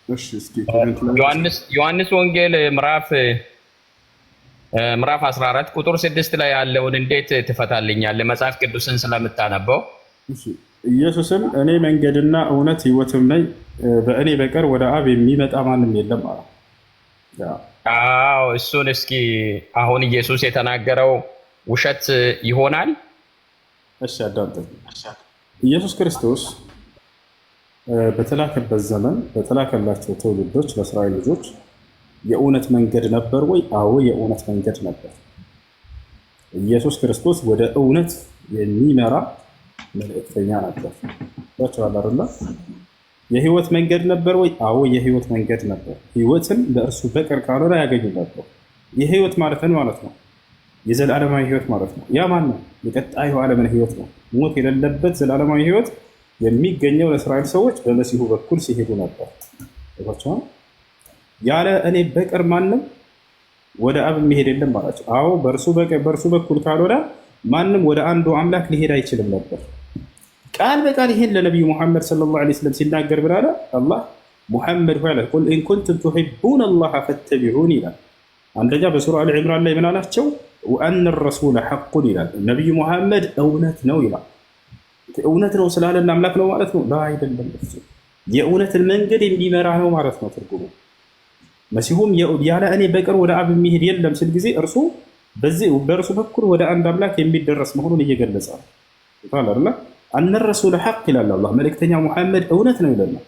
B: እሺ እስኪ
F: ዮሐንስ ወንጌል ምዕራፍ 14 ቁጥር 6 ላይ ያለውን እንዴት ትፈታልኛለህ? መጽሐፍ ቅዱስን ስለምታነበው።
B: ኢየሱስም እኔ መንገድና እውነት ሕይወትም ነኝ፣ በእኔ በቀር ወደ አብ የሚመጣ ማንም የለም አለ።
F: አዎ እሱን እስኪ አሁን ኢየሱስ የተናገረው ውሸት ይሆናል?
B: እሺ አዳምጠኝ። ኢየሱስ ክርስቶስ በተላከበት ዘመን በተላከላቸው ትውልዶች ለእስራኤል ልጆች የእውነት መንገድ ነበር ወይ? አዎ የእውነት መንገድ ነበር። ኢየሱስ ክርስቶስ ወደ እውነት የሚመራ መልእክተኛ ነበር። ታውቃለህ አይደል? የህይወት መንገድ ነበር ወይ? አዎ የህይወት መንገድ ነበር። ህይወትን በእርሱ በቀር ካልሆነ ያገኙ ነበር። የህይወት ማለት ነው የዘላለማዊ ህይወት ማለት ነው። ያ ማን ነው? የቀጣዩ ዓለምን ህይወት ነው። ሞት የሌለበት ዘላለማዊ ህይወት የሚገኘው ለእስራኤል ሰዎች በመሲሁ በኩል ሲሄዱ ነበር። ያለ እኔ በቀር ማንም ወደ አብ የሚሄድ የለም አላቸው። አዎ በእርሱ በኩል ካልሆነ ማንም ወደ አንዱ አምላክ ሊሄድ አይችልም ነበር። ቃል በቃል ይሄን ለነቢዩ ሙሐመድ ሰለላሁ ዐለይሂ ወሰለም ሲናገር ብላለ አላህ ሙሐመድ ሆይ አለ ቁል ኢን ኩንቱም ቱሒቡነ አላህ ፈተቢዑኒ ይላል። አንደኛ በሱራ አል ዒምራን ላይ ምን አላቸው? ወአነ ረሱለ ሐቁን ይላል። ነቢዩ ሙሐመድ እውነት ነው ይላል። እውነት ነው ስላለን አምላክ ነው ማለት ነው? ላ አይደለም። የእውነትን መንገድ የሚመራ ነው ማለት ነው ትርጉሙ። መሲሁም ያለ እኔ በቀር ወደ አብ የሚሄድ የለም ሲል ጊዜ እርሱ በእርሱ በኩል ወደ አንድ አምላክ የሚደረስ መሆኑን እየገለጸ ነው። ታላላ አነ ረሱለ ሐቅ ይላል አላህ። መልእክተኛ ሙሐመድ እውነት ነው ይለናል።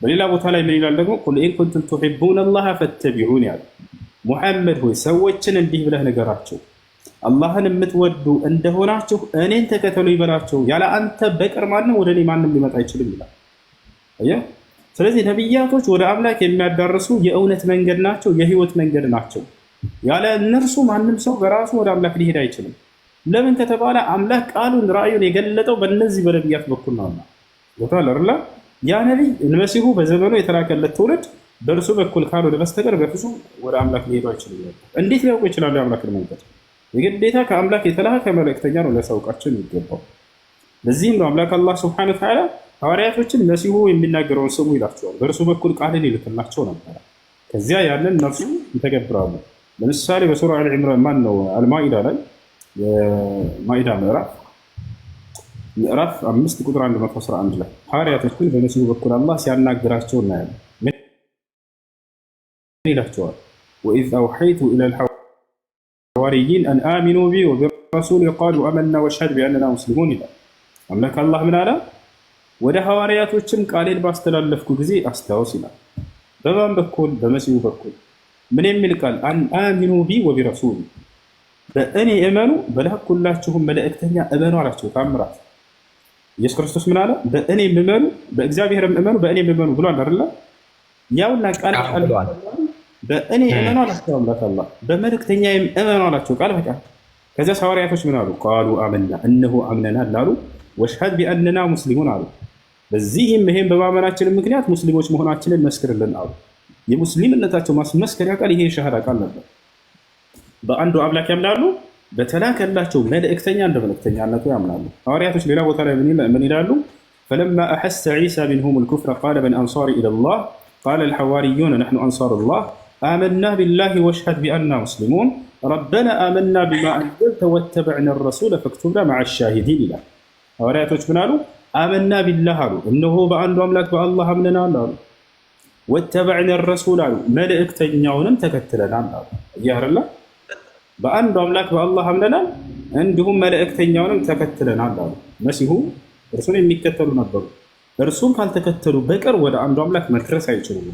B: በሌላ ቦታ ላይ ምን ይላል ደግሞ? ቁል ኢን ኩንቱም ቱሒቡነ አላህ ፈተቢዑኒ ያለ ሙሐመድ ሆይ ሰዎችን እንዲህ ብለህ ንገራቸው አላህን የምትወዱ እንደሆናችሁ እኔን ተከተሉ ይበላቸው። ያለ አንተ በቀር ማንም ወደ እኔ ማንም ሊመጣ አይችልም ይላል። አየህ። ስለዚህ ነቢያቶች ወደ አምላክ የሚያዳርሱ የእውነት መንገድ ናቸው፣ የህይወት መንገድ ናቸው። ያለ እነርሱ ማንም ሰው በራሱ ወደ አምላክ ሊሄድ አይችልም። ለምን ከተባለ አምላክ ቃሉን ራእዩን የገለጠው በእነዚህ በነቢያት በኩል ነውና። ወታል አይደል? ያ ነቢይ መሲሁ በዘመኑ የተላከለት ትውልድ በእርሱ በኩል ካልሆነ በስተቀር በፍጹም ወደ አምላክ ሊሄዱ አይችልም ነበር። እንዴት ሊያውቁ ይችላሉ የአምላክን መንገድ? የግዴታ ከአምላክ የተላከ መልእክተኛ ነው ሊያሳውቃቸው የሚገባው። ለዚህም ነው አምላክ አላህ ሱብሓነሁ ወተዓላ ሐዋርያቶችን መሲሁ የሚናገረውን ስሙ ይላቸዋል። በእርሱ በኩል ቃልን ይልክላቸው ነበር። ከዚያ ያንን እነርሱ ይተገብራሉ። ለምሳሌ በሱራ አልዕምራን አልማኢዳ ላይ የማኢዳ ምዕራፍ 5 ቁጥር 111 ላይ ሐዋርያቶችን በመሲሁ በኩል አላህ ሲያናግራቸው እናያለን። ምን ይላቸዋል? ወኢዝ አውሐይቱ ኢለል الحواريين أن آمنوا بي وبرسولي قالوا آمنا واشهد بأننا مسلمون ይላል። አምላክ አላህ ምን አለ? ወደ ሐዋርያቶችም ቃሌን ባስተላለፍኩ ጊዜ አስታውስ ይላል። በማን በኩል? በመሲሁ በኩል። ምን የሚል ቃል? አን አሚኑ ቢ ወቢረሱሊ፣ በእኔ እመኑ በላኩላችሁም መልእክተኛ እመኑ አላቸው። ታምራት ኢየሱስ ክርስቶስ ምን አለ? በእኔ እመኑ፣ በእግዚአብሔርም እመኑ፣ በእኔ እመኑ ብሏል አይደለ? ያውና ቃል በእኔ እመኑ አላቸው አምላክ አላህ፣ በመልእክተኛዬም እመኑ አላቸው ቃል በቃል። ከዚያ ሐዋርያቶች ምን አሉ? ቃሉ አመና፣ እነሆ አምነናል አሉ። ወሽሀድ ቢአንና ሙስሊሙን አሉ፣ በዚህም ይሄን በማመናችን ምክንያት ሙስሊሞች መሆናችንን መስክርልን አሉ። የሙስሊምነታቸው ማስመስከሪያ ቃል ይሄ ሸሃዳ ቃል ነበር። በአንዱ አምላክ ያምናሉ፣ በተላከላቸው መልእክተኛ እንደ መልእክተኛነቱ ያምናሉ። ሐዋርያቶች ሌላ ቦታ ላይ ምን ይላሉ? ፈለማ አሐሰ ዒሳ ሚንሁም ልኩፍረ ቃለ መን አንሳሪ ኢለላህ ቃለ ልሐዋርዩነ ነሕኑ አንሳሩላህ አመና ቢላሂ ወሽሀድ ቢአንና ሙስሊሙን ረበና አመና ቢማ አንዘልተ ወተበዕና ረሱለ ፈክቱብና መዓ ሻሂዲን ይላል። ሐዋርያቶች ምን አሉ? አመና ቢላህ አሉ፣ እነሆ በአንዱ አምላክ በአላህ አምነናል አሉ። ወተበዕና ረሱል አሉ፣ መልእክተኛውንም ተከትለናል አሉ። እያርላ በአንዱ አምላክ በአላህ አምነናል፣ እንዲሁም መልእክተኛውንም ተከትለናል አሉ። መሲሁ እርሱን የሚከተሉ ነበሩ። እርሱን ካልተከተሉ በቀር ወደ አንዱ አምላክ መድረስ አይችሉም።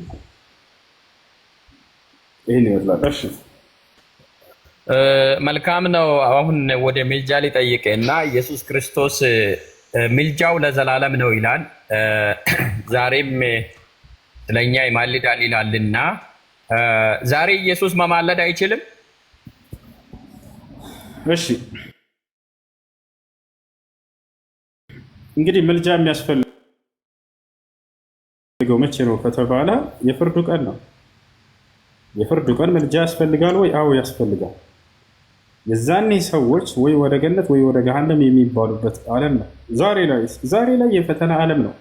B: ይህን ይመስላል። እሺ
F: መልካም ነው። አሁን ወደ ሚልጃ ሊጠይቅ እና ኢየሱስ ክርስቶስ ሚልጃው ለዘላለም ነው ይላል። ዛሬም ስለኛ ይማልዳል ይላልና ዛሬ ኢየሱስ መማለድ አይችልም?
B: እሺ እንግዲህ ምልጃ የሚያስፈልገው መቼ ነው ከተባለ የፍርዱ ቀን ነው። የፍርዱ ቀን ምልጃ ያስፈልጋል ወይ? አዎ ያስፈልጋል። የዛኔ ሰዎች ወይ ወደ ገነት ወይ ወደ ገሃነም የሚባሉበት ዓለም ነው። ዛሬ ላይ የፈተና ዓለም ነው።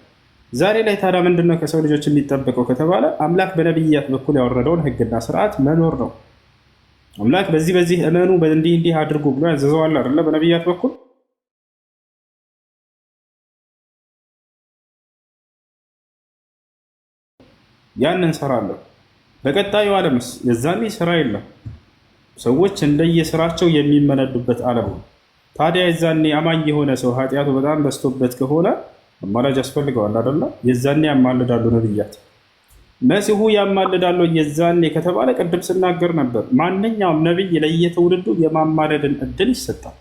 B: ዛሬ ላይ ታዲያ ምንድነው ከሰው ልጆች የሚጠበቀው ከተባለ አምላክ በነቢያት በኩል ያወረደውን ሕግና ስርዓት መኖር ነው። አምላክ በዚህ እመኑ እንዲህ አድርጉ ብሎ ያዘዘዋል አይደለ? በነቢያት በኩል ያን እንሰራለን። በቀጣዩ ዓለምስ የዛኔ ስራ የለም። ሰዎች እንደየስራቸው የሚመነዱበት ዓለም ነው። ታዲያ የዛኔ አማኝ የሆነ ሰው ኃጢአቱ በጣም በዝቶበት ከሆነ አማላጅ ያስፈልገዋል አይደለ? የዛኔ ያማልዳሉ ነብያት። መሲሁ ያማልዳሉ የዛኔ ከተባለ ቅድም ስናገር ነበር፣ ማንኛውም ነብይ ለየትውልዱ የማማለድን እድል ይሰጣል።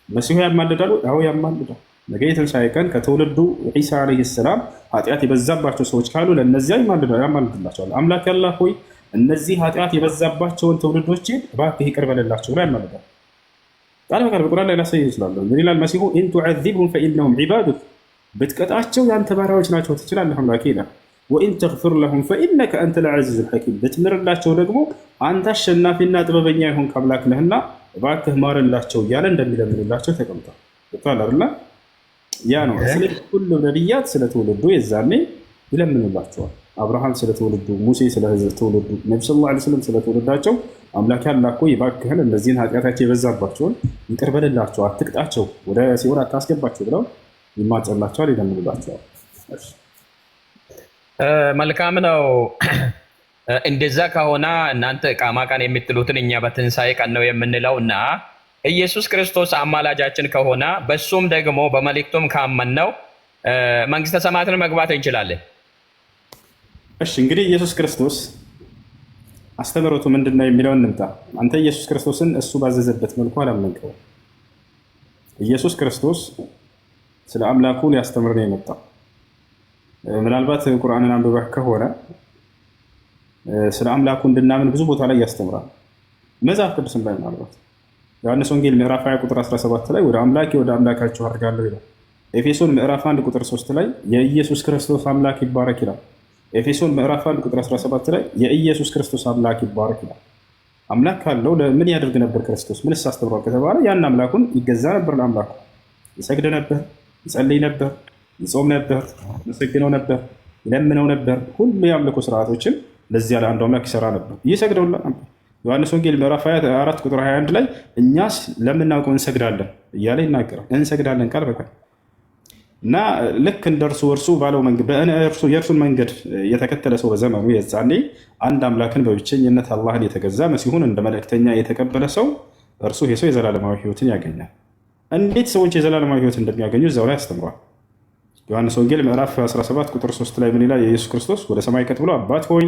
B: መሲሁ ያማልዳሉ? አዎ ያማልዳል። ነገ የትንሣኤ ቀን ከትውልዱ ዒሳ ዓለይሂ ሰላም ኃጢአት የበዛባቸው ሰዎች ካሉ ለእነዚያ ያማልድላቸዋል። አምላክ ያላህ ሆይ እነዚህ ኃጢአት የበዛባቸውን ትውልዶችን እባክህ ይቅር በልላቸው ብሎ ያማልዳል። ቃል በቃል በቁርአን ላይ ላሳይ ይችላል። ምን ይላል መሲሁ? ኢን ቱዐዚብሁም ፈኢነሁም ዒባዱክ፣ ብትቀጣቸው ያንተ ባሪያዎች ናቸው ትችላለህ አምላኬ ይላል። ወኢን ተግፊር ለሁም ፈኢነከ አንተል ዐዚዙል ሐኪም፣ ብትምርላቸው ደግሞ አንተ አሸናፊና ጥበበኛ የሆንክ አምላክ ነህና እባክህ ማርላቸው እያለ እንደሚለምንላቸው ተቀምጧል። ይባል አይደል? ያ ነው። ስለዚህ ሁሉም ነቢያት ስለ ትውልዱ የዛኔ ይለምኑላቸዋል። አብርሃም ስለ ትውልዱ፣ ሙሴ ስለ ህዝብ ትውልዱ፣ ነቢ ሰለላሁ ዐለይሂ ወሰለም ስለ ትውልዳቸው አምላክ ያላኮ ይባክህን እነዚህን ኃጢአታቸው የበዛባቸውን ይቅር በልላቸው፣ አትቅጣቸው፣ ወደ ሲኦል አታስገባቸው ብለው ይማጸላቸዋል፣ ይለምኑላቸዋል።
F: መልካም ነው። እንደዛ ከሆነ እናንተ ቃማ ቀን የምትሉትን እኛ በትንሣኤ ቀን ነው የምንለው እና ኢየሱስ ክርስቶስ አማላጃችን ከሆነ በሱም ደግሞ በመልእክቱም ካመንነው መንግስተ ሰማያትን መግባት እንችላለን።
B: እሺ እንግዲህ ኢየሱስ ክርስቶስ አስተምህሮቱ ምንድነው የሚለውን እንምጣ። አንተ ኢየሱስ ክርስቶስን እሱ ባዘዘበት መልኩ አላመንከውም። ኢየሱስ ክርስቶስ ስለ አምላኩ ሊያስተምር ነው የመጣው። ምናልባት ቁርአንን አንብበህ ከሆነ ስለ አምላኩ እንድናምን ብዙ ቦታ ላይ ያስተምራል። መጽሐፍ ቅዱስን ላይ ምናልባት ዮሐንስ ወንጌል ምዕራፍ 20 ቁጥር 17 ላይ ወደ አምላኬ ወደ አምላካችሁ አድርጋለሁ ይላል። ኤፌሶን ምዕራፍ 1 ቁጥር 3 ላይ የኢየሱስ ክርስቶስ አምላክ ይባረክ ይላል። ኤፌሶን ምዕራፍ 1 ቁጥር 17 ላይ የኢየሱስ ክርስቶስ አምላክ ይባረክ ይላል። አምላክ ካለው ምን ያደርግ ነበር ክርስቶስ? ምንስ አስተምሯል ከተባለ ያን አምላኩን ይገዛ ነበር፣ ለአምላኩ ይሰግድ ነበር፣ ይጸልይ ነበር፣ ይጾም ነበር፣ ይመሰግነው ነበር፣ ይለምነው ነበር። ሁሉ የአምልኮ ስርዓቶችን ለዚያ ለአንዱ አምላክ ይሰራ ነበር፣ ይሰግደውላ ነበር። ዮሐንስ ወንጌል ምዕራፍ 4 ቁጥር 21 ላይ እኛስ ለምናውቀው እንሰግዳለን እያለ ይናገራል። እንሰግዳለን ቃል በቃል እና ልክ እንደ እርሱ ባለው መንገድ የእርሱን መንገድ የተከተለ ሰው በዘመኑ የዛኔ አንድ አምላክን በብቸኝነት አላህን የተገዛ መሲሁን እንደ መልእክተኛ የተቀበለ ሰው እርሱ ይሄ ሰው የዘላለማዊ ሕይወትን ያገኛል። እንዴት ሰዎች የዘላለማዊ ሕይወት እንደሚያገኙ እዛው ላይ አስተምሯል። ዮሐንስ ወንጌል ምዕራፍ 17 ቁጥር 3 ላይ ምን ይላል? ኢየሱስ ክርስቶስ ወደ ሰማይ ቀጥ ብሎ አባት ሆይ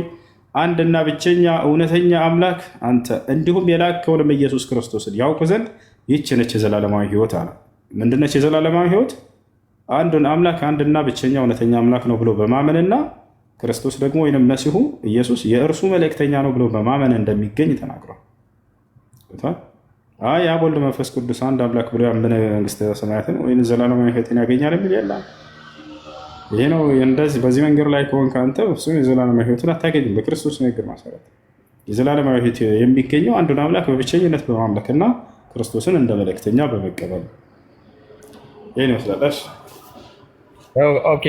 B: አንድና ብቸኛ እውነተኛ አምላክ አንተ እንዲሁም የላከውንም ኢየሱስ ክርስቶስን ያውቁ ዘንድ ይህች ነች የዘላለማዊ ሕይወት አለ። ምንድነች የዘላለማዊ ሕይወት? አንዱን አምላክ አንድና ብቸኛ እውነተኛ አምላክ ነው ብሎ በማመንና ክርስቶስ ደግሞ ወይም መሲሁ ኢየሱስ የእርሱ መልእክተኛ ነው ብሎ በማመን እንደሚገኝ ተናግሯል። የአብ ወልድ መንፈስ ቅዱስ አንድ አምላክ ብሎ ያመነ መንግስተ ሰማያትን ወይም ዘላለማዊ ሕይወትን ያገኛል የሚል የለም። ይሄ ነው። እንደዚህ በዚህ መንገድ ላይ ከሆንክ አንተ እሱም የዘላለማዊ ሕይወትን አታገኝም። በክርስቶስ ንግግር መሰረት የዘላለማዊ ሕይወት የሚገኘው አንዱን አምላክ በብቸኝነት በማምለክና ክርስቶስን እንደ መልእክተኛ በመቀበል ይሄን ይመስላል።
F: ኦኬ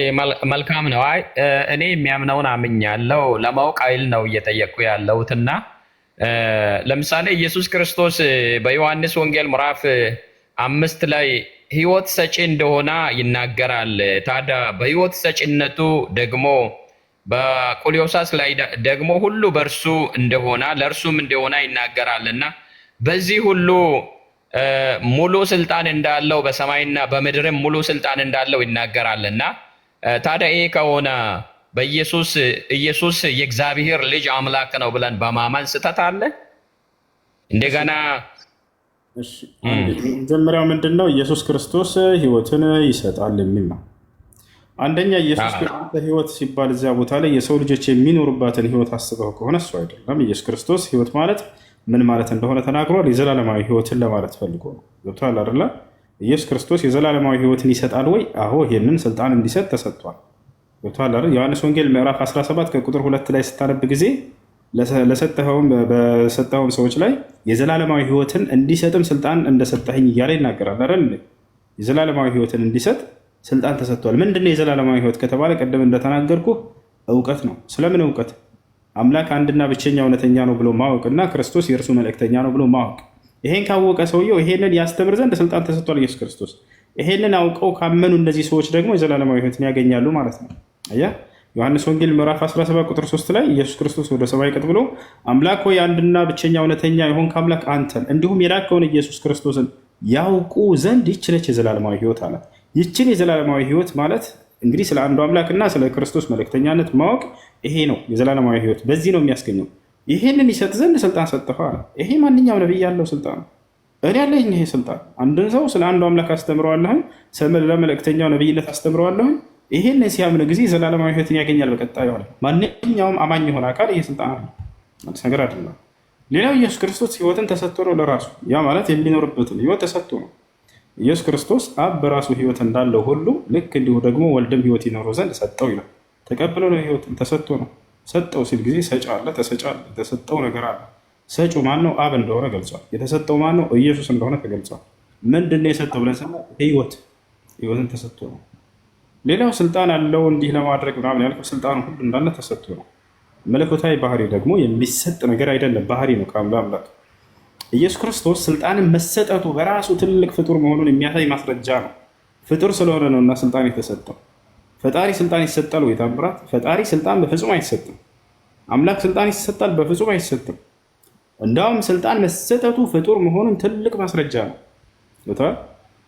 F: መልካም ነው። አይ እኔ የሚያምነውን አምኛለሁ ለማወቅ አይል ነው እየጠየቅኩ ያለሁትና ለምሳሌ ኢየሱስ ክርስቶስ በዮሐንስ ወንጌል ምዕራፍ 5 ላይ ሕይወት ሰጪ እንደሆነ ይናገራል። ታዲያ በሕይወት ሰጪነቱ ደግሞ በቆሎሳስ ላይ ደግሞ ሁሉ በእርሱ እንደሆነ ለእርሱም እንደሆነ ይናገራልና በዚህ ሁሉ ሙሉ ስልጣን እንዳለው በሰማይና በምድርም ሙሉ ስልጣን እንዳለው ይናገራልና ታዲያ ይሄ ከሆነ ኢየሱስ የእግዚአብሔር ልጅ አምላክ ነው ብለን በማመን ስህተት አለ? እንደገና
B: መጀመሪያው ምንድን ነው? ኢየሱስ ክርስቶስ ሕይወትን ይሰጣል የሚል ነው። አንደኛ ኢየሱስ ክርስቶስ ሕይወት ሲባል እዚያ ቦታ ላይ የሰው ልጆች የሚኖሩባትን ሕይወት አስበው ከሆነ እሱ አይደለም። ኢየሱስ ክርስቶስ ሕይወት ማለት ምን ማለት እንደሆነ ተናግሯል። የዘላለማዊ ሕይወትን ለማለት ፈልጎ ነው። ገብቶሃል አይደለ? ኢየሱስ ክርስቶስ የዘላለማዊ ሕይወትን ይሰጣል ወይ? አዎ፣ ይህንን ስልጣን እንዲሰጥ ተሰጥቷል። ገብቶሃል አይደል? ዮሐንስ ወንጌል ምዕራፍ 17 ከቁጥር 2 ላይ ስታነብ ጊዜ በሰጠኸውም ሰዎች ላይ የዘላለማዊ ሕይወትን እንዲሰጥም ስልጣን እንደሰጠኸኝ እያለ ይናገራል አይደል? የዘላለማዊ ሕይወትን እንዲሰጥ ስልጣን ተሰጥቷል። ምንድነው የዘላለማዊ ሕይወት ከተባለ ቀደም እንደተናገርኩ እውቀት ነው። ስለምን እውቀት? አምላክ አንድና ብቸኛ እውነተኛ ነው ብሎ ማወቅና ክርስቶስ የእርሱ መልእክተኛ ነው ብሎ ማወቅ። ይሄን ካወቀ ሰውየው ይሄንን ያስተምር ዘንድ ስልጣን ተሰጥቷል ኢየሱስ ክርስቶስ። ይሄንን አውቀው ካመኑ እነዚህ ሰዎች ደግሞ የዘላለማዊ ሕይወትን ያገኛሉ ማለት ነው። አየህ፣ ዮሐንስ ወንጌል ምዕራፍ 17 ቁጥር 3 ላይ ኢየሱስ ክርስቶስ ወደ ሰማይ ቀጥ ብሎ አምላክ ሆይ አንድና ብቸኛ እውነተኛ የሆንክ አምላክ አንተን እንዲሁም የላከውን ኢየሱስ ክርስቶስን ያውቁ ዘንድ ይህች ነች የዘላለማዊ ሕይወት አለ። ይህችን የዘላለማዊ ሕይወት ማለት እንግዲህ ስለ አንዱ አምላክና ስለ ክርስቶስ መልእክተኛነት ማወቅ ይሄ ነው የዘላለማዊ ሕይወት። በዚህ ነው የሚያስገኘው። ይሄንን ይሰጥ ዘንድ ስልጣን ሰጠኸው አለ። ይሄ ማንኛውም ነቢይ ያለው ስልጣን ነው። እኔ ያለኝ ይሄ ስልጣን አንድን ሰው ስለ አንዱ አምላክ አስተምረዋለሁኝ፣ ለመልእክተኛው ነቢይነት አስተምረዋለሁኝ። ይሄን ሲያምን ጊዜ ዘላለማዊ ሕይወትን ያገኛል። በቀጣዩ አለ ማንኛውም አማኝ የሆነ አካል ይሄ ስልጣን አለ። አዲስ ነገር አይደለም። ሌላው ኢየሱስ ክርስቶስ ሕይወትን ተሰጥቶ ነው ለራሱ። ያ ማለት የሚኖርበትን ሕይወት ተሰጥቶ ነው። ኢየሱስ ክርስቶስ አብ በራሱ ሕይወት እንዳለው ሁሉ ልክ እንዲሁ ደግሞ ወልድም ሕይወት ይኖረው ዘንድ ሰጠው ይላል። ተቀብሎ ነው ሕይወትን ተሰጥቶ ነው። ሰጠው ሲል ጊዜ ሰጭ አለ፣ ተሰጭ አለ፣ የተሰጠው ነገር አለ። ሰጩ ማን ነው? አብ እንደሆነ ገልጿል። የተሰጠው ማን ነው? ኢየሱስ እንደሆነ ተገልጿል። ምንድን ነው የሰጠው ብለን ስናል ሕይወትን ተሰጥቶ ነው። ሌላው ስልጣን አለው እንዲህ ለማድረግ ምናምን ያልከው ስልጣኑ ሁሉ እንዳለ ተሰጥቶ ነው። መለኮታዊ ባህሪ ደግሞ የሚሰጥ ነገር አይደለም፣ ባህሪ ነው ከአምላክ። ኢየሱስ ክርስቶስ ስልጣንን መሰጠቱ በራሱ ትልቅ ፍጡር መሆኑን የሚያሳይ ማስረጃ ነው። ፍጡር ስለሆነ ነው እና ስልጣን የተሰጠው። ፈጣሪ ስልጣን ይሰጣል ወይ? ታምራት ፈጣሪ ስልጣን በፍጹም አይሰጥም። አምላክ ስልጣን ይሰጣል? በፍጹም አይሰጥም። እንዳውም ስልጣን መሰጠቱ ፍጡር መሆኑን ትልቅ ማስረጃ ነው።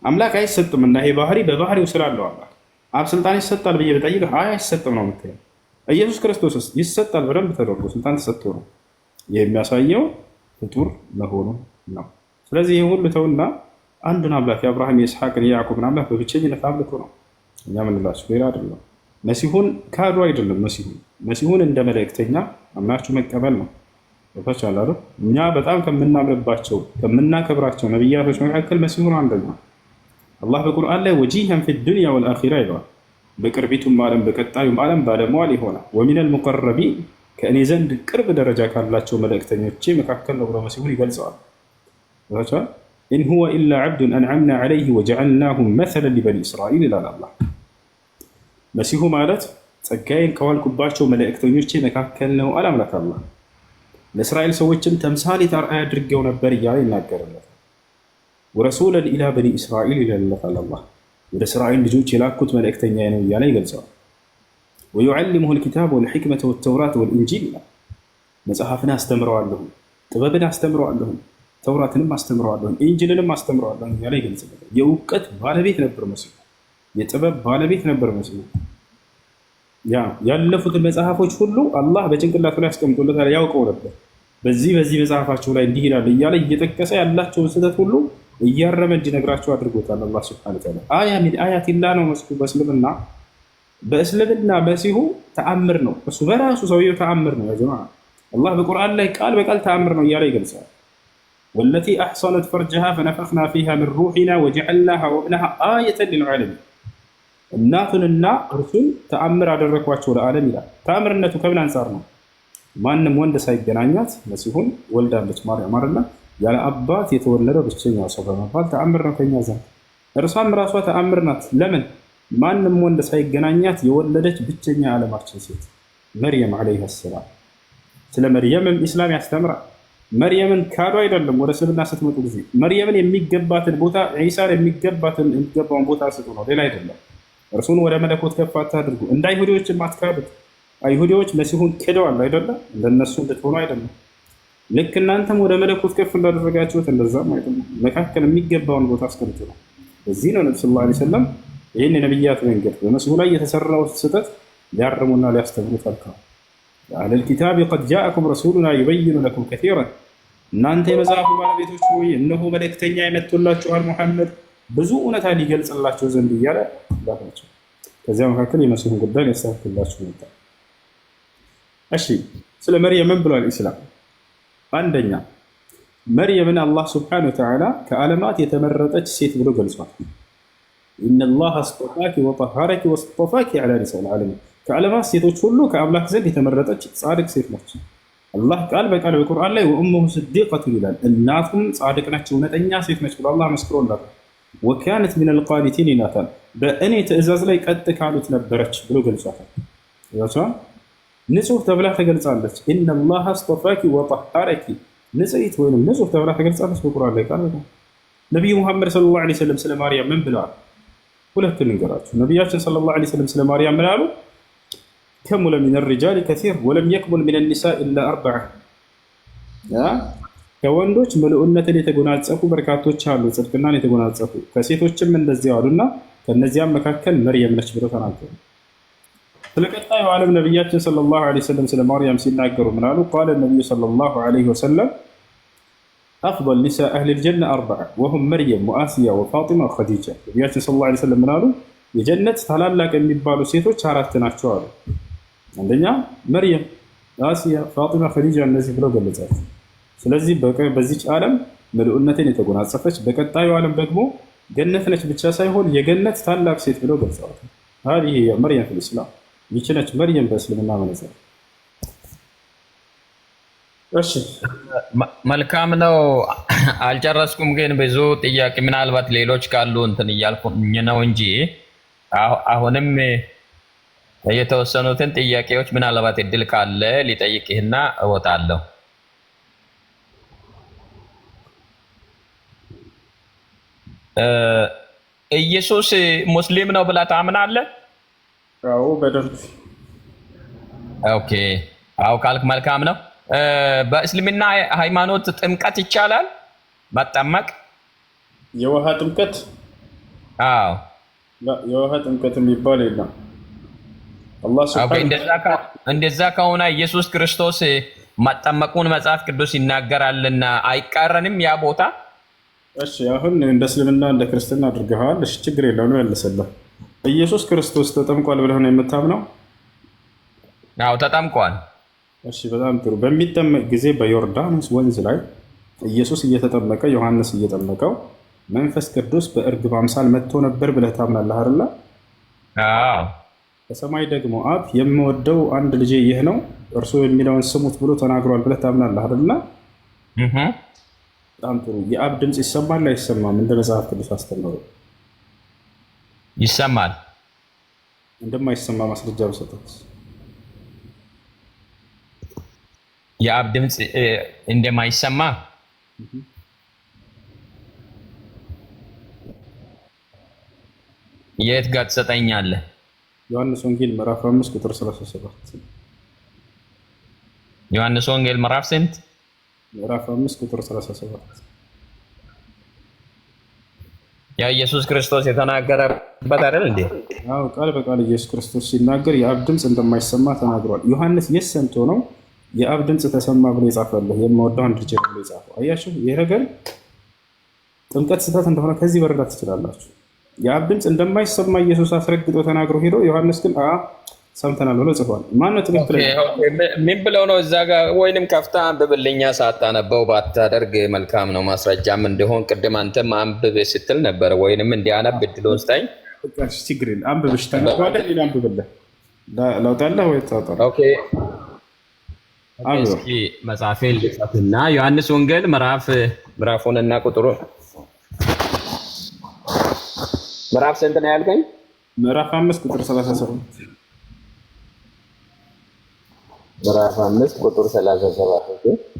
B: አምላክ አይሰጥም እና ይሄ ባህሪ በባህሪው ስላለው አምላክ አብ ስልጣን ይሰጣል ብዬ ብጠይቅ አይሰጥም ነው የምትለው። ኢየሱስ ክርስቶስ ይሰጣል በደንብ ተደርጎ ስልጣን ተሰጥቶ ነው የሚያሳየው ፍጡር መሆኑ ነው። ስለዚህ ይህ ሁሉ ተውና አንዱን አምላክ የአብርሃም የይስሐቅን የያዕቆብን አምላክ በብቸኝነት አምልኮ ነው እኛ ምንላችሁ፣ ሌላ አይደለም። መሲሁን ካዱ አይደለም። መሲሁን እንደ መልእክተኛ አምናችሁ መቀበል ነው። ቦታች አላሉ። እኛ በጣም ከምናምንባቸው ከምናከብራቸው ነቢያቶች መካከል መሲሁን አንደኛ። አላህ በቁርአን ላይ ወጂሃን ፊ ዱንያ ወልአኺራ ይለዋል። በቅርቢቱም ዓለም በቀጣዩም ዓለም ባለሟል ይሆናል። ወሚነል ሙቀረቢን ከእኔ ዘንድ ቅርብ ደረጃ ካላቸው መልእክተኞቼ መካከል ነው ብሎ መሲሁን ይገልጸዋል። ኢን ሁወ ኢላ ዐብዱን አንዐምና ዐለይሂ ወጀዐልናሁ መሰለን ሊበኒ እስራኤል ይላል አላህ። መሲሁ ማለት ጸጋዬን ከዋልኩባቸው መልእክተኞቼ መካከል ነው አለ አምላክ አላህ። ለእስራኤል ሰዎችም ተምሳሌት አርአያ አድርጌው ነበር እያለ ይናገርለታል። ወረሱለን ኢላ በኒ እስራኤል ይለለታል አላህ። ወደ እስራኤል ልጆች የላኩት መልእክተኛ ነው እያለ ይገልጸዋል። ወዩዐልሙሁ ልኪታብ ወልሕክመተ ወተውራት ወልኢንጂል ይላል። መጽሐፍን አስተምረዋለሁ፣ ጥበብን አስተምረዋለሁ፣ ተውራትንም አስተምረዋለሁ፣ ኢንጅልንም አስተምረዋለሁ እያለ ይገልጽበታል። የእውቀት ባለቤት ነበር መሲሁ፣ የጥበብ ባለቤት ነበር መሲሁ። ያለፉትን መጽሐፎች ሁሉ አላህ በጭንቅላቱ ላይ አስቀምጦለታል፣ ያውቀው ነበር። በዚህ መጽሐፋቸው ላይ እንዲህ ይላል እያለ እየጠቀሰ ያላቸውን ስህተት ሁሉ እያረመ እንዲነግራቸው አድርጎታል። አላህ ሱብሓነሁ ወተዓላ አያ ሚን አያቲላህ ነው መሲሁ በእስልምና መሲሁ ተአምር ነው። እሱ በራሱ ሰውየው ተአምር ነው። ያጀማ አላህ በቁርአን ላይ ቃል በቃል ተአምር ነው እያለ ይገልጻል። ወለቲ አሕሰነት ፈርጀሃ ፈነፈኽና ፊሃ ሚን ሩሒና ወጀዐልናሃ ወብነሃ አየተን ሊልዓለሚን እናቱንና እርሱን ተአምር አደረኳቸው ለዓለም ይላል። ተአምርነቱ ከምን አንጻር ነው? ማንም ወንድ ሳይገናኛት መሲሁን ወልዳለች ማርያም አይደለ? ያለ አባት የተወለደው ብቸኛው ሰው በመባል ተአምር ነው ከኛ ዘንድ። እርሷም ራሷ ተአምር ናት። ለምን? ማንም ወንድ ሳይገናኛት የወለደች ብቸኛ ዓለማችን ሴት መርየም ዓለይሃ ሰላም። ስለ መርየምም ኢስላም ያስተምራል። መርየምን ካዱ አይደለም። ወደ እስልምና ስትመጡ ጊዜ መርየምን የሚገባትን ቦታ፣ ዒሳን የሚገባውን ቦታ ስጡ ነው፣ ሌላ አይደለም። እርሱን ወደ መለኮት ከፍ አታድርጉ። እንደ አይሁዲዎችም አትካዱት። አይሁዲዎች መሲሁን ክደዋል አይደለም? እንደነሱ እንድትሆኑ አይደለም። ልክ እናንተም ወደ መለኮት ከፍ እንዳደረጋችሁት እንደዛም አይደለም። መካከል የሚገባውን ቦታ አስቀምጡ ነው። በዚህ ነው ነቢ ሰለላሁ ዐለይሂ ወሰለም ይህን የነቢያት መንገድ በመሲሁ ላይ የተሰራው ስህተት ሊያርሙና ሊያስተምሩት አልከው። አህለል ኪታብ ቀድ ጃአኩም ረሱሉና ዩበይኑ ለኩም ከሲረን፣ እናንተ የመጽሐፉ ባለቤቶች ሆይ እነሆ መልእክተኛ የመጡላችኋል ሙሐመድ ብዙ እውነታ ሊገልጽላቸው ዘንድ እያለ ላቸው። ከዚያ መካከል የመሲሁን ጉዳይ ሊያስተካክላቸው ነበር። እሺ ስለ መርየም ምን ብሏል ኢስላም? አንደኛ መርየምን አላህ ሱብሓነሁ ወተዓላ ከዓለማት የተመረጠች ሴት ብሎ ገልጿል። ኢነላህ አስጠፋኪ ወጠሃረኪ ወስጠፋኪ ዐላ ኒሳኢል ዓለሚን፣ ከዓለማት ሴቶች ሁሉ ከአምላክ ዘንድ የተመረጠች ጻድቅ ሴት ነች። አላህ ቃል በቃል በቁርአን ላይ ወኡሙሁ ስዲቀቱን ይላል፣ እናቱም ጻድቅ ነች፣ እውነተኛ ሴት ነች ብሎ አላህ መስክሮላታል። ወካነት ሚነል ቃኒቲን ይላታል፣ በእኔ ትእዛዝ ላይ ቀጥ ካሉት ነበረች ብሎ ገልጿታል። ንጹህ ተብላ ተገልጻለች። ኢነላህ አስጠፋኪ ወጠሃረኪ፣ ንጽሕት ወይም ንጹህ ተብላ ተገልጻለች በቁርአን ላይ ቃል በቃል። ነቢዩ ሙሐመድ ሰለላሁ ዐለይሂ ወሰለም ስለ ማርያም ምን ብለዋል? ሁለቱን ልንገራችሁ። ነቢያችን ሰለላሁ ዐለይሂ ወሰለም ስለ ማርያም ምን አሉ? ከሙለ ሚነ ሪጃሊ ከሲር ወለም የክሙል ሚነ ኒሳኢ ኢላ አርበዐ፣ ከወንዶች ምልኡነትን የተጎናጸፉ በርካቶች አሉ፣ ጽድቅናን የተጎናጸፉ ከሴቶችም እንደዚያው አሉና ከነዚያም መካከል መርየም ነች ብለው ተናገሩ። ስለ ቀጣዩ ዓለም ነቢያችን ሰለላሁ ዐለይሂ ወሰለም ስለ ማርያም ሲናገሩ ምን አሉ? ቃለ ነቢዩ ሰለላሁ ዐለይሂ ወሰለም አፍደል ኒሳኢ አህሊል ጀነ አርበዐ ወሁም መርየም ወአሲያ ወፋጢማ ወኸዲጃ። ነቢያችን ሰለላሁ ዐለይሂ ወሰለም ምን አሉ? የጀነት ታላላቅ የሚባሉ ሴቶች አራት ናቸው አሉ። አንደኛ መርየም፣ አሲያ፣ ፋጢማ፣ ኸዲጃ እነዚህ ብለው ገለጻቸው። ስለዚህ በዚች ዓለም ምልኡነትን የተጎናጸፈች በቀጣዩ ዓለም ደግሞ ገነት ነች ብቻ ሳይሆን የገነት ታላቅ ሴት ብለው ገልጸዋል። هذه መርየም في الإسلام ይችነች መርየም በእስልምና መነጽር። እሺ
F: መልካም ነው። አልጨረስኩም፣ ግን ብዙ ጥያቄ ምናልባት ሌሎች ካሉ እንትን እያልኩኝ ነው እንጂ አሁንም የተወሰኑትን ጥያቄዎች ምናልባት እድል ካለ ሊጠይቅህና እወጣለሁ። ኢየሱስ ሙስሊም ነው ብለህ ታምናለህ?
B: አዎ በደንብ።
F: ኦኬ አዎ ካልክ መልካም ነው። በእስልምና ሃይማኖት ጥምቀት ይቻላል መጠመቅ?
B: የውሃ ጥምቀት?
F: አዎ
B: የውሃ ጥምቀት የሚባል የለም። አላህ ሱብሓነሁ
F: እንደዛ ከሆነ ኢየሱስ ክርስቶስ መጠመቁን መጽሐፍ ቅዱስ ይናገራልና አይቃረንም ያ ቦታ?
B: እሺ አሁን እንደ እስልምና እንደ ክርስትና አድርገዋል። እሺ ችግር የለውም መልሰለሁ። ኢየሱስ ክርስቶስ ተጠምቋል ብለህ ነው የምታምነው?
F: አዎ ተጠምቋል።
B: እሺ በጣም ጥሩ። በሚጠመቅ ጊዜ በዮርዳኖስ ወንዝ ላይ ኢየሱስ እየተጠመቀ ዮሐንስ እየጠመቀው መንፈስ ቅዱስ በእርግብ አምሳል መጥቶ ነበር ብለህ ታምናለህ አይደል?
F: አዎ።
B: ከሰማይ ደግሞ አብ የምወደው አንድ ልጄ ይህ ነው እርሱ የሚለውን ስሙት ብሎ ተናግሯል ብለህ ታምናለህ አይደል? በጣም ጥሩ። የአብ ድምፅ ይሰማል አይሰማም? እንደ መጽሐፍ ቅዱስ አስተምሮ
F: ይሰማል።
B: እንደማይሰማ ማስረጃ ብሰጠት?
F: የአብ ድምፅ እንደማይሰማ የት ጋር ትሰጠኛለህ?
B: ዮሐንስ ወንጌል ምዕራፍ 5 ቁጥር 37።
F: ዮሐንስ ወንጌል ምዕራፍ ስንት?
B: ምዕራፍ 5 ቁጥር 37
F: ያ ኢየሱስ ክርስቶስ የተናገረበት አይደል እንዴ?
B: አዎ ቃል በቃል ኢየሱስ ክርስቶስ ሲናገር የአብ ድምፅ እንደማይሰማ ተናግሯል። ዮሐንስ የት ሰምቶ ነው የአብ ድምፅ ተሰማ ብሎ የጻፈልህ? የምወደው አንድ ልጄ ብሎ የጻፈው። አያችሁ፣ ይህ ነገር ጥምቀት ስህተት እንደሆነ ከዚህ መረዳት ትችላላችሁ። የአብ ድምፅ እንደማይሰማ ኢየሱስ አስረግጦ ተናግሮ ሄዶ ዮሐንስ ግን ሰምተናል ብሎ ጽፏል። ማነው ትክክለኛ?
F: ምን ብለው ነው እዛ ጋር? ወይንም ከፍታ አንብብልኛ፣ ሳታነበው ባታደርግ መልካም ነው። ማስረጃም እንዲሆን ቅድም አንተም አንብብ ስትል ነበረ። ወይንም እንዲያነብ እድሉን ስጠኝ።
B: ችግር የለም አንብብሽ፣ ተነባለህ። ሌላ አንብብልህ ለውጣለህ ወይ ታወጣለህ?
F: ኦኬ እስኪ መጽሐፌን ልጻፍና ዮሐንስ ወንጌል ምዕራፉንና ቁጥሩን ምዕራፍ ስንት ነው ያልከኝ?
B: ምዕራፍ 5 ቁጥር 37
F: ምዕራፍ 5 ቁጥር 37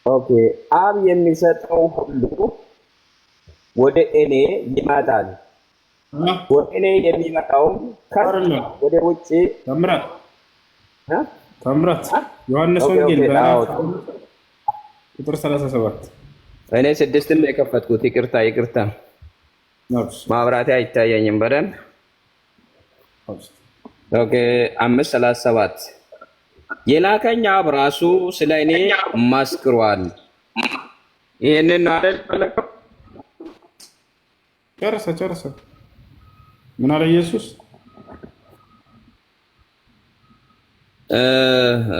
F: ኦኬ አብ የሚሰጠው ሁሉ ወደ እኔ ይመጣል፣ ወደ እኔ የሚመጣውም ወደ ውጭ
B: ተምራት ዮሐንስ ወንጌል ቁጥር 37
F: እኔ 6 ነው የከፈትኩት። ይቅርታ ማብራቴ አይታየኝም በደንብ። ኦኬ 5:37 የላከኝ አብ ራሱ ስለ እኔ መስክሯል። ይሄንን አይደል?
B: ጨረሰ። ምን አለ ኢየሱስ?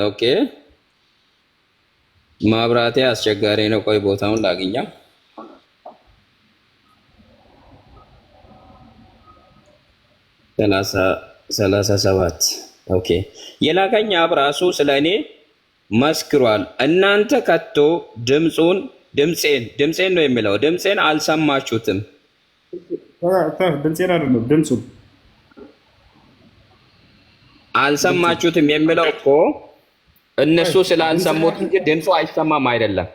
F: ኦኬ ማብራቴ አስቸጋሪ ነው። ቆይ ቦታውን ላግኛ። 37 ኦኬ የላከኝ አብ ራሱ ስለ እኔ መስክሯል። እናንተ ከቶ ድምፄን ነው የሚለው፣ ድምፄን አልሰማችሁትም።
B: ድምፄን አይደለም ድምፁን
F: አልሰማችሁትም የሚለው እኮ እነሱ ስላልሰሙት እንጂ ድምፁ አይሰማም አይደለም።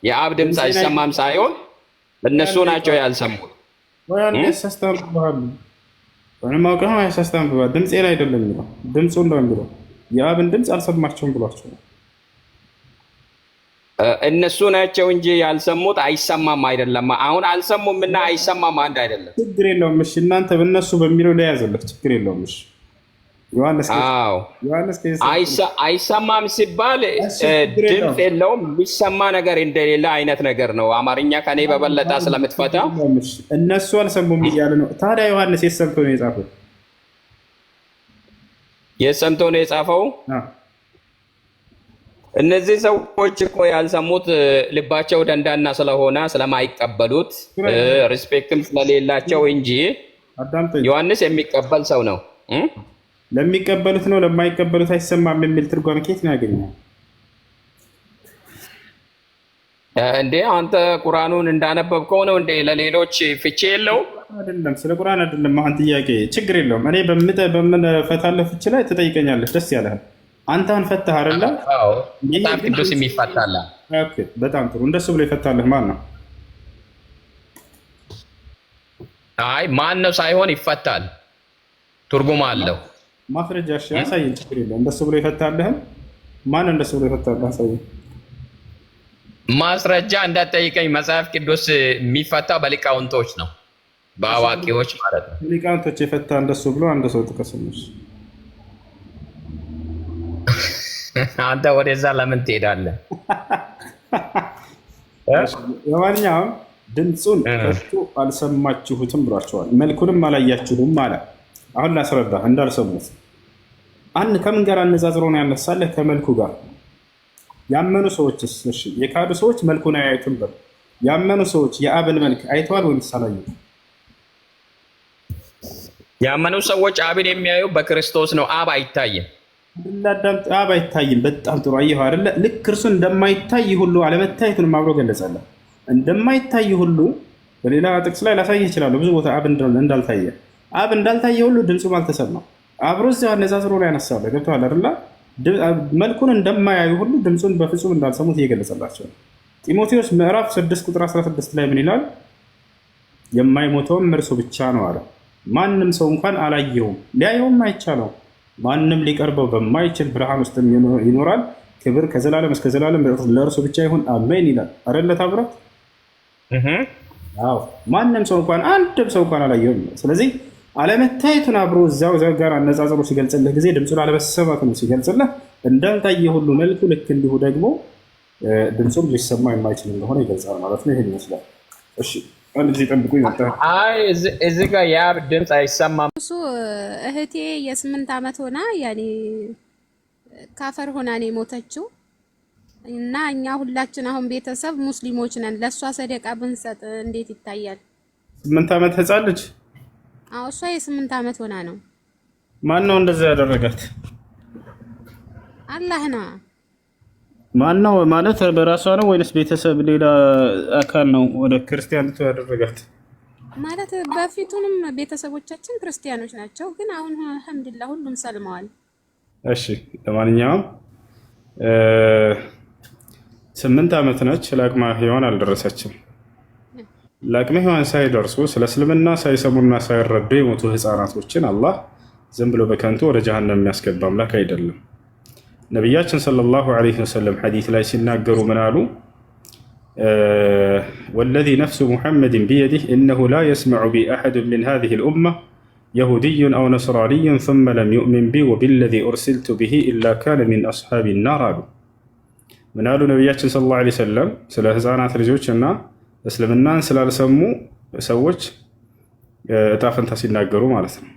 F: የአብ ድምፅ አይሰማም ሳይሆን እነሱ ናቸው ያልሰሙት።
B: ድምፄን አይደለም የሚለው ድምፁ እንደው የሚለው የአብን ድምፅ አልሰማቸውም ብሏቸው
F: እነሱ ናቸው እንጂ ያልሰሙት አይሰማም አይደለም። አሁን አልሰሙም እና አይሰማም አንድ አይደለም።
B: ችግር የለውም። እሺ እናንተ በእነሱ በሚለው ላይ ያዘለት ችግር የለውም። እሺ ዮሐንስ
F: አይሰማም ሲባል ድምፅ የለውም የሚሰማ ነገር እንደሌለ አይነት ነገር ነው። አማርኛ ከኔ በበለጠ ስለምትፈታ
B: እነሱ አልሰሙም እያለ ነው። ታዲያ ዮሐንስ የት ሰምቶ ነው የጻፈው?
F: የት ሰምቶ ነው የጻፈው? እነዚህ ሰዎች እኮ ያልሰሙት ልባቸው ደንዳና ስለሆነ ስለማይቀበሉት ሪስፔክትም ስለሌላቸው እንጂ ዮሐንስ የሚቀበል ሰው ነው።
B: ለሚቀበሉት ነው፣ ለማይቀበሉት አይሰማም የሚል ትርጓሜ ከየት ነው ያገኘው?
F: እንዴ አንተ ቁርአኑን እንዳነበብከው ነው እንዴ? ለሌሎች ፍቺ የለው
B: አይደለም። ስለ ቁርአን አይደለም አሁን ጥያቄ። ችግር የለውም። እኔ በምፈታለህ ፍቺ ላይ ትጠይቀኛለህ። ደስ ያለህ አንተን ፈታህ አይደለ?
F: አዎ በጣም ቅዱስ የሚፈታላ።
B: ኦኬ በጣም ጥሩ። እንደሱ ብሎ ይፈታልህ ማን ነው?
F: አይ ማን ነው ሳይሆን ይፈታል፣ ትርጉም አለው።
B: ማስረጃ እሺ ያሳየን። ችግር የለውም። እንደሱ ብሎ ይፈታልህ ማን? እንደሱ ብሎ ይፈታልህ አሳየን።
F: ማስረጃ እንዳትጠይቀኝ። መጽሐፍ ቅዱስ የሚፈታው በሊቃውንቶች ነው፣ በአዋቂዎች ማለት ነው።
B: ሊቃውንቶች የፈታ እንደሱ ብሎ አንድ ሰው ጥቀስልሽ።
F: አንተ ወደዛ ለምን ትሄዳለህ?
B: ለማንኛውም ድምፁን ከቶ አልሰማችሁትም ብሏቸዋል። መልኩንም አላያችሁም አለ። አሁን ላስረዳ እንዳልሰሙት ከምን ጋር አነጻጽሮ ነው ያነሳለህ? ከመልኩ ጋር። ያመኑ ሰዎችስ? እሺ የካዱ ሰዎች መልኩን አያዩትም ብለው፣ ያመኑ ሰዎች የአብን መልክ አይተዋል ወይስ አላዩትም?
F: ያመኑ ሰዎች አብን የሚያዩ በክርስቶስ ነው። አብ አይታይም።
B: አብ አይታይም። በጣም ጥሩ አየሁ አይደለ? ልክ እርሱ እንደማይታይ ሁሉ አለመታየቱንም አብሮ ገለጸለን። እንደማይታይ ሁሉ በሌላ ጥቅስ ላይ ላሳይ ይችላል። ብዙ ቦታ አብ እንዳልታየ ሁሉ ድምፁም አልተሰማም። አብሮ እዚያው አነጻጽሮ ላይ ያነሳል። ገብቶሃል አይደል? መልኩን እንደማያዩ ሁሉ ድምፁን በፍጹም እንዳልሰሙት እየገለጸላቸው ነው። ጢሞቴዎስ ምዕራፍ 6 ቁጥር 16 ላይ ምን ይላል? የማይሞተውም እርሱ ብቻ ነው አለ። ማንም ሰው እንኳን አላየውም፣ ሊያየውም አይቻለው። ማንም ሊቀርበው በማይችል ብርሃን ውስጥ ይኖራል። ክብር ከዘላለም እስከ ዘላለም ለእርሱ ብቻ ይሁን አሜን ይላል አይደለ? ታብራት ማንም ሰው እንኳን አንድም ሰው እንኳን አላየውም። ስለዚህ አለመታየቱን አብሮ እዛው ጋር አነጻጽሮ ሲገልጽልህ ጊዜ ድምፁን አለመሰማቱን ሲገልጽልህ እንዳልታየ ሁሉ መልኩ ልክ እንዲሁ ደግሞ ድምፁም ሊሰማ የማይችል እንደሆነ ይገልጻል ማለት ነው። ይሄን ይመስላል። እሺ አንድ ጊዜ ጠብቁ ይመጣል።
F: አይ እዚህ ጋር ያ ድምፅ አይሰማም።
G: እሱ እህቴ የ8 ዓመት ሆና ያኔ ካፈር ሆና ነው የሞተችው እና እኛ ሁላችን አሁን ቤተሰብ ሙስሊሞች ነን። ለሷ ሰደቃ ብንሰጥ እንዴት ይታያል?
B: 8 ዓመት ህፃን ልጅ?
G: አዎ እሷ የ8 ዓመት ሆና ነው።
B: ማን ነው እንደዛ ያደረጋት?
G: አላህ ነው።
B: ማን ነው ማለት በራሷ ነው ወይስ ቤተሰብ ሌላ አካል ነው ወደ ክርስቲያን ያደረጋት?
G: ማለት በፊቱንም ቤተሰቦቻችን ክርስቲያኖች ናቸው፣ ግን አሁን አልሐምዱሊላህ ሁሉም ሰልመዋል።
B: እሺ ለማንኛውም 8 ዓመት ነች። ለአቅመ ሔዋን አልደረሰችም። ለአቅመ ሔዋን ሳይደርሱ ስለ እስልምና ሳይሰሙና ሳይረዱ የሞቱ ህፃናቶችን አላህ ዝም ብሎ በከንቱ ወደ ጀሃነም የሚያስገባ አምላክ አይደለም። ነቢያችን ሰለላሁ ዐለይሂ ወሰለም ሐዲስ ላይ ሲናገሩ ምን አሉ? ወለዚ ነፍሱ ሙሐመድን ቢየዲህ እነሁ ላ የስመዑ ቢ አሐዱን ሚን ሃዚሂል ኡማ የሁድዩን አው ነስራንዩን ሱመ ለም ዩእሚን ቢ ወቢለዚ ኡርሲልቱ ቢሂ ኢላ ካነ ሚን አስሓቢ ናር አሉ። ምን አሉ ነቢያችን ሰለላሁ ዐለይሂ ወሰለም ስለ ህፃናት ልጆች እና እስልምናን ስላልሰሙ ሰዎች እጣ ፈንታ ሲናገሩ ማለት ነው።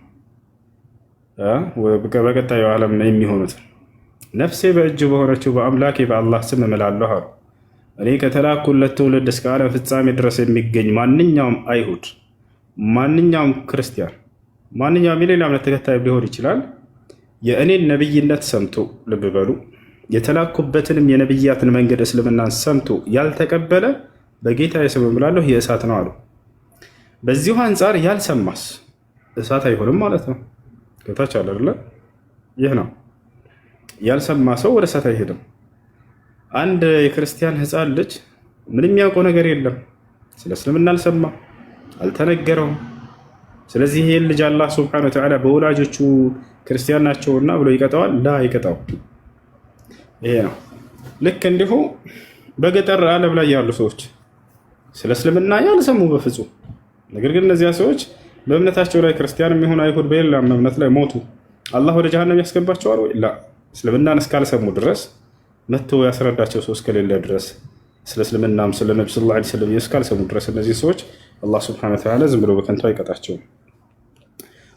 B: በቀጣዩ ዓለም የሚሆኑት ነፍሴ በእጅ በሆነችው በአምላኬ በአላህ ስም እምላለሁ አሉ። እኔ ከተላኩለት ትውልድ እስከ ዓለም ፍጻሜ ድረስ የሚገኝ ማንኛውም አይሁድ፣ ማንኛውም ክርስቲያን፣ ማንኛውም የሌላ እምነት ተከታይ ሊሆን ይችላል የእኔን ነብይነት ሰምቶ ልብ በሉ የተላኩበትንም የነብያትን መንገድ እስልምናን ሰምቶ ያልተቀበለ በጌታ ስም እምላለሁ የእሳት ነው አሉ። በዚሁ አንጻር ያልሰማስ እሳት አይሆንም ማለት ነው። ገብታች አለ አይደለ? ይህ ነው ያልሰማ ሰው ወደ እሳት አይሄድም። አንድ የክርስቲያን ህፃን ልጅ ምንም የሚያውቀው ነገር የለም፣ ስለ እስልምና አልሰማ፣ አልተነገረውም። ስለዚህ ይህን ልጅ አላህ ሱብሓነሁ ወተዓላ በወላጆቹ ክርስቲያን ናቸውና ብሎ ይቀጣዋል? ላ ይቀጣው። ይሄ ነው። ልክ እንዲሁ በገጠር ዓለም ላይ ያሉ ሰዎች ስለ እስልምና ያልሰሙ በፍጹም፣ ነገር ግን እነዚያ ሰዎች በእምነታቸው ላይ ክርስቲያን የሚሆን አይሁድ በሌላም እምነት ላይ ሞቱ። አላህ ወደ ጀሃነም ያስገባቸዋል ወይ? ላ እስልምናን እስካልሰሙ ድረስ መጥቶ ያስረዳቸው ሰው እስከሌለ ድረስ ስለ እስልምናም ስለ ነብዩ ሰለላሁ ዐለይሂ ወሰለም እስካልሰሙ ድረስ እነዚህ ሰዎች አላህ ሱብሓነሁ ወተዓላ ዝም ብሎ በከንቱ አይቀጣቸውም።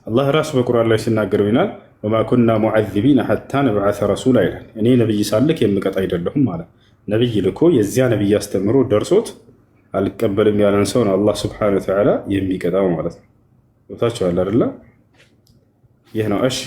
B: አላህ ራሱ በቁርአን ላይ ሲናገረው ይላል ወማ ኩና ሙዐዚቢነ ሐታ ነብዐሰ ረሱላ ይላል። እኔ ነብይ ሳልክ የምቀጣ አይደለሁም ማለት ነብይ ልኮ የዚያ ነብይ አስተምሮ ደርሶት አልቀበልም ያለን ሰው ነው አላህ ሱብሓነሁ ወተዓላ የሚቀጣው ማለት ነው። ወታቸው አለ አይደለ? ይህ ነው። እሺ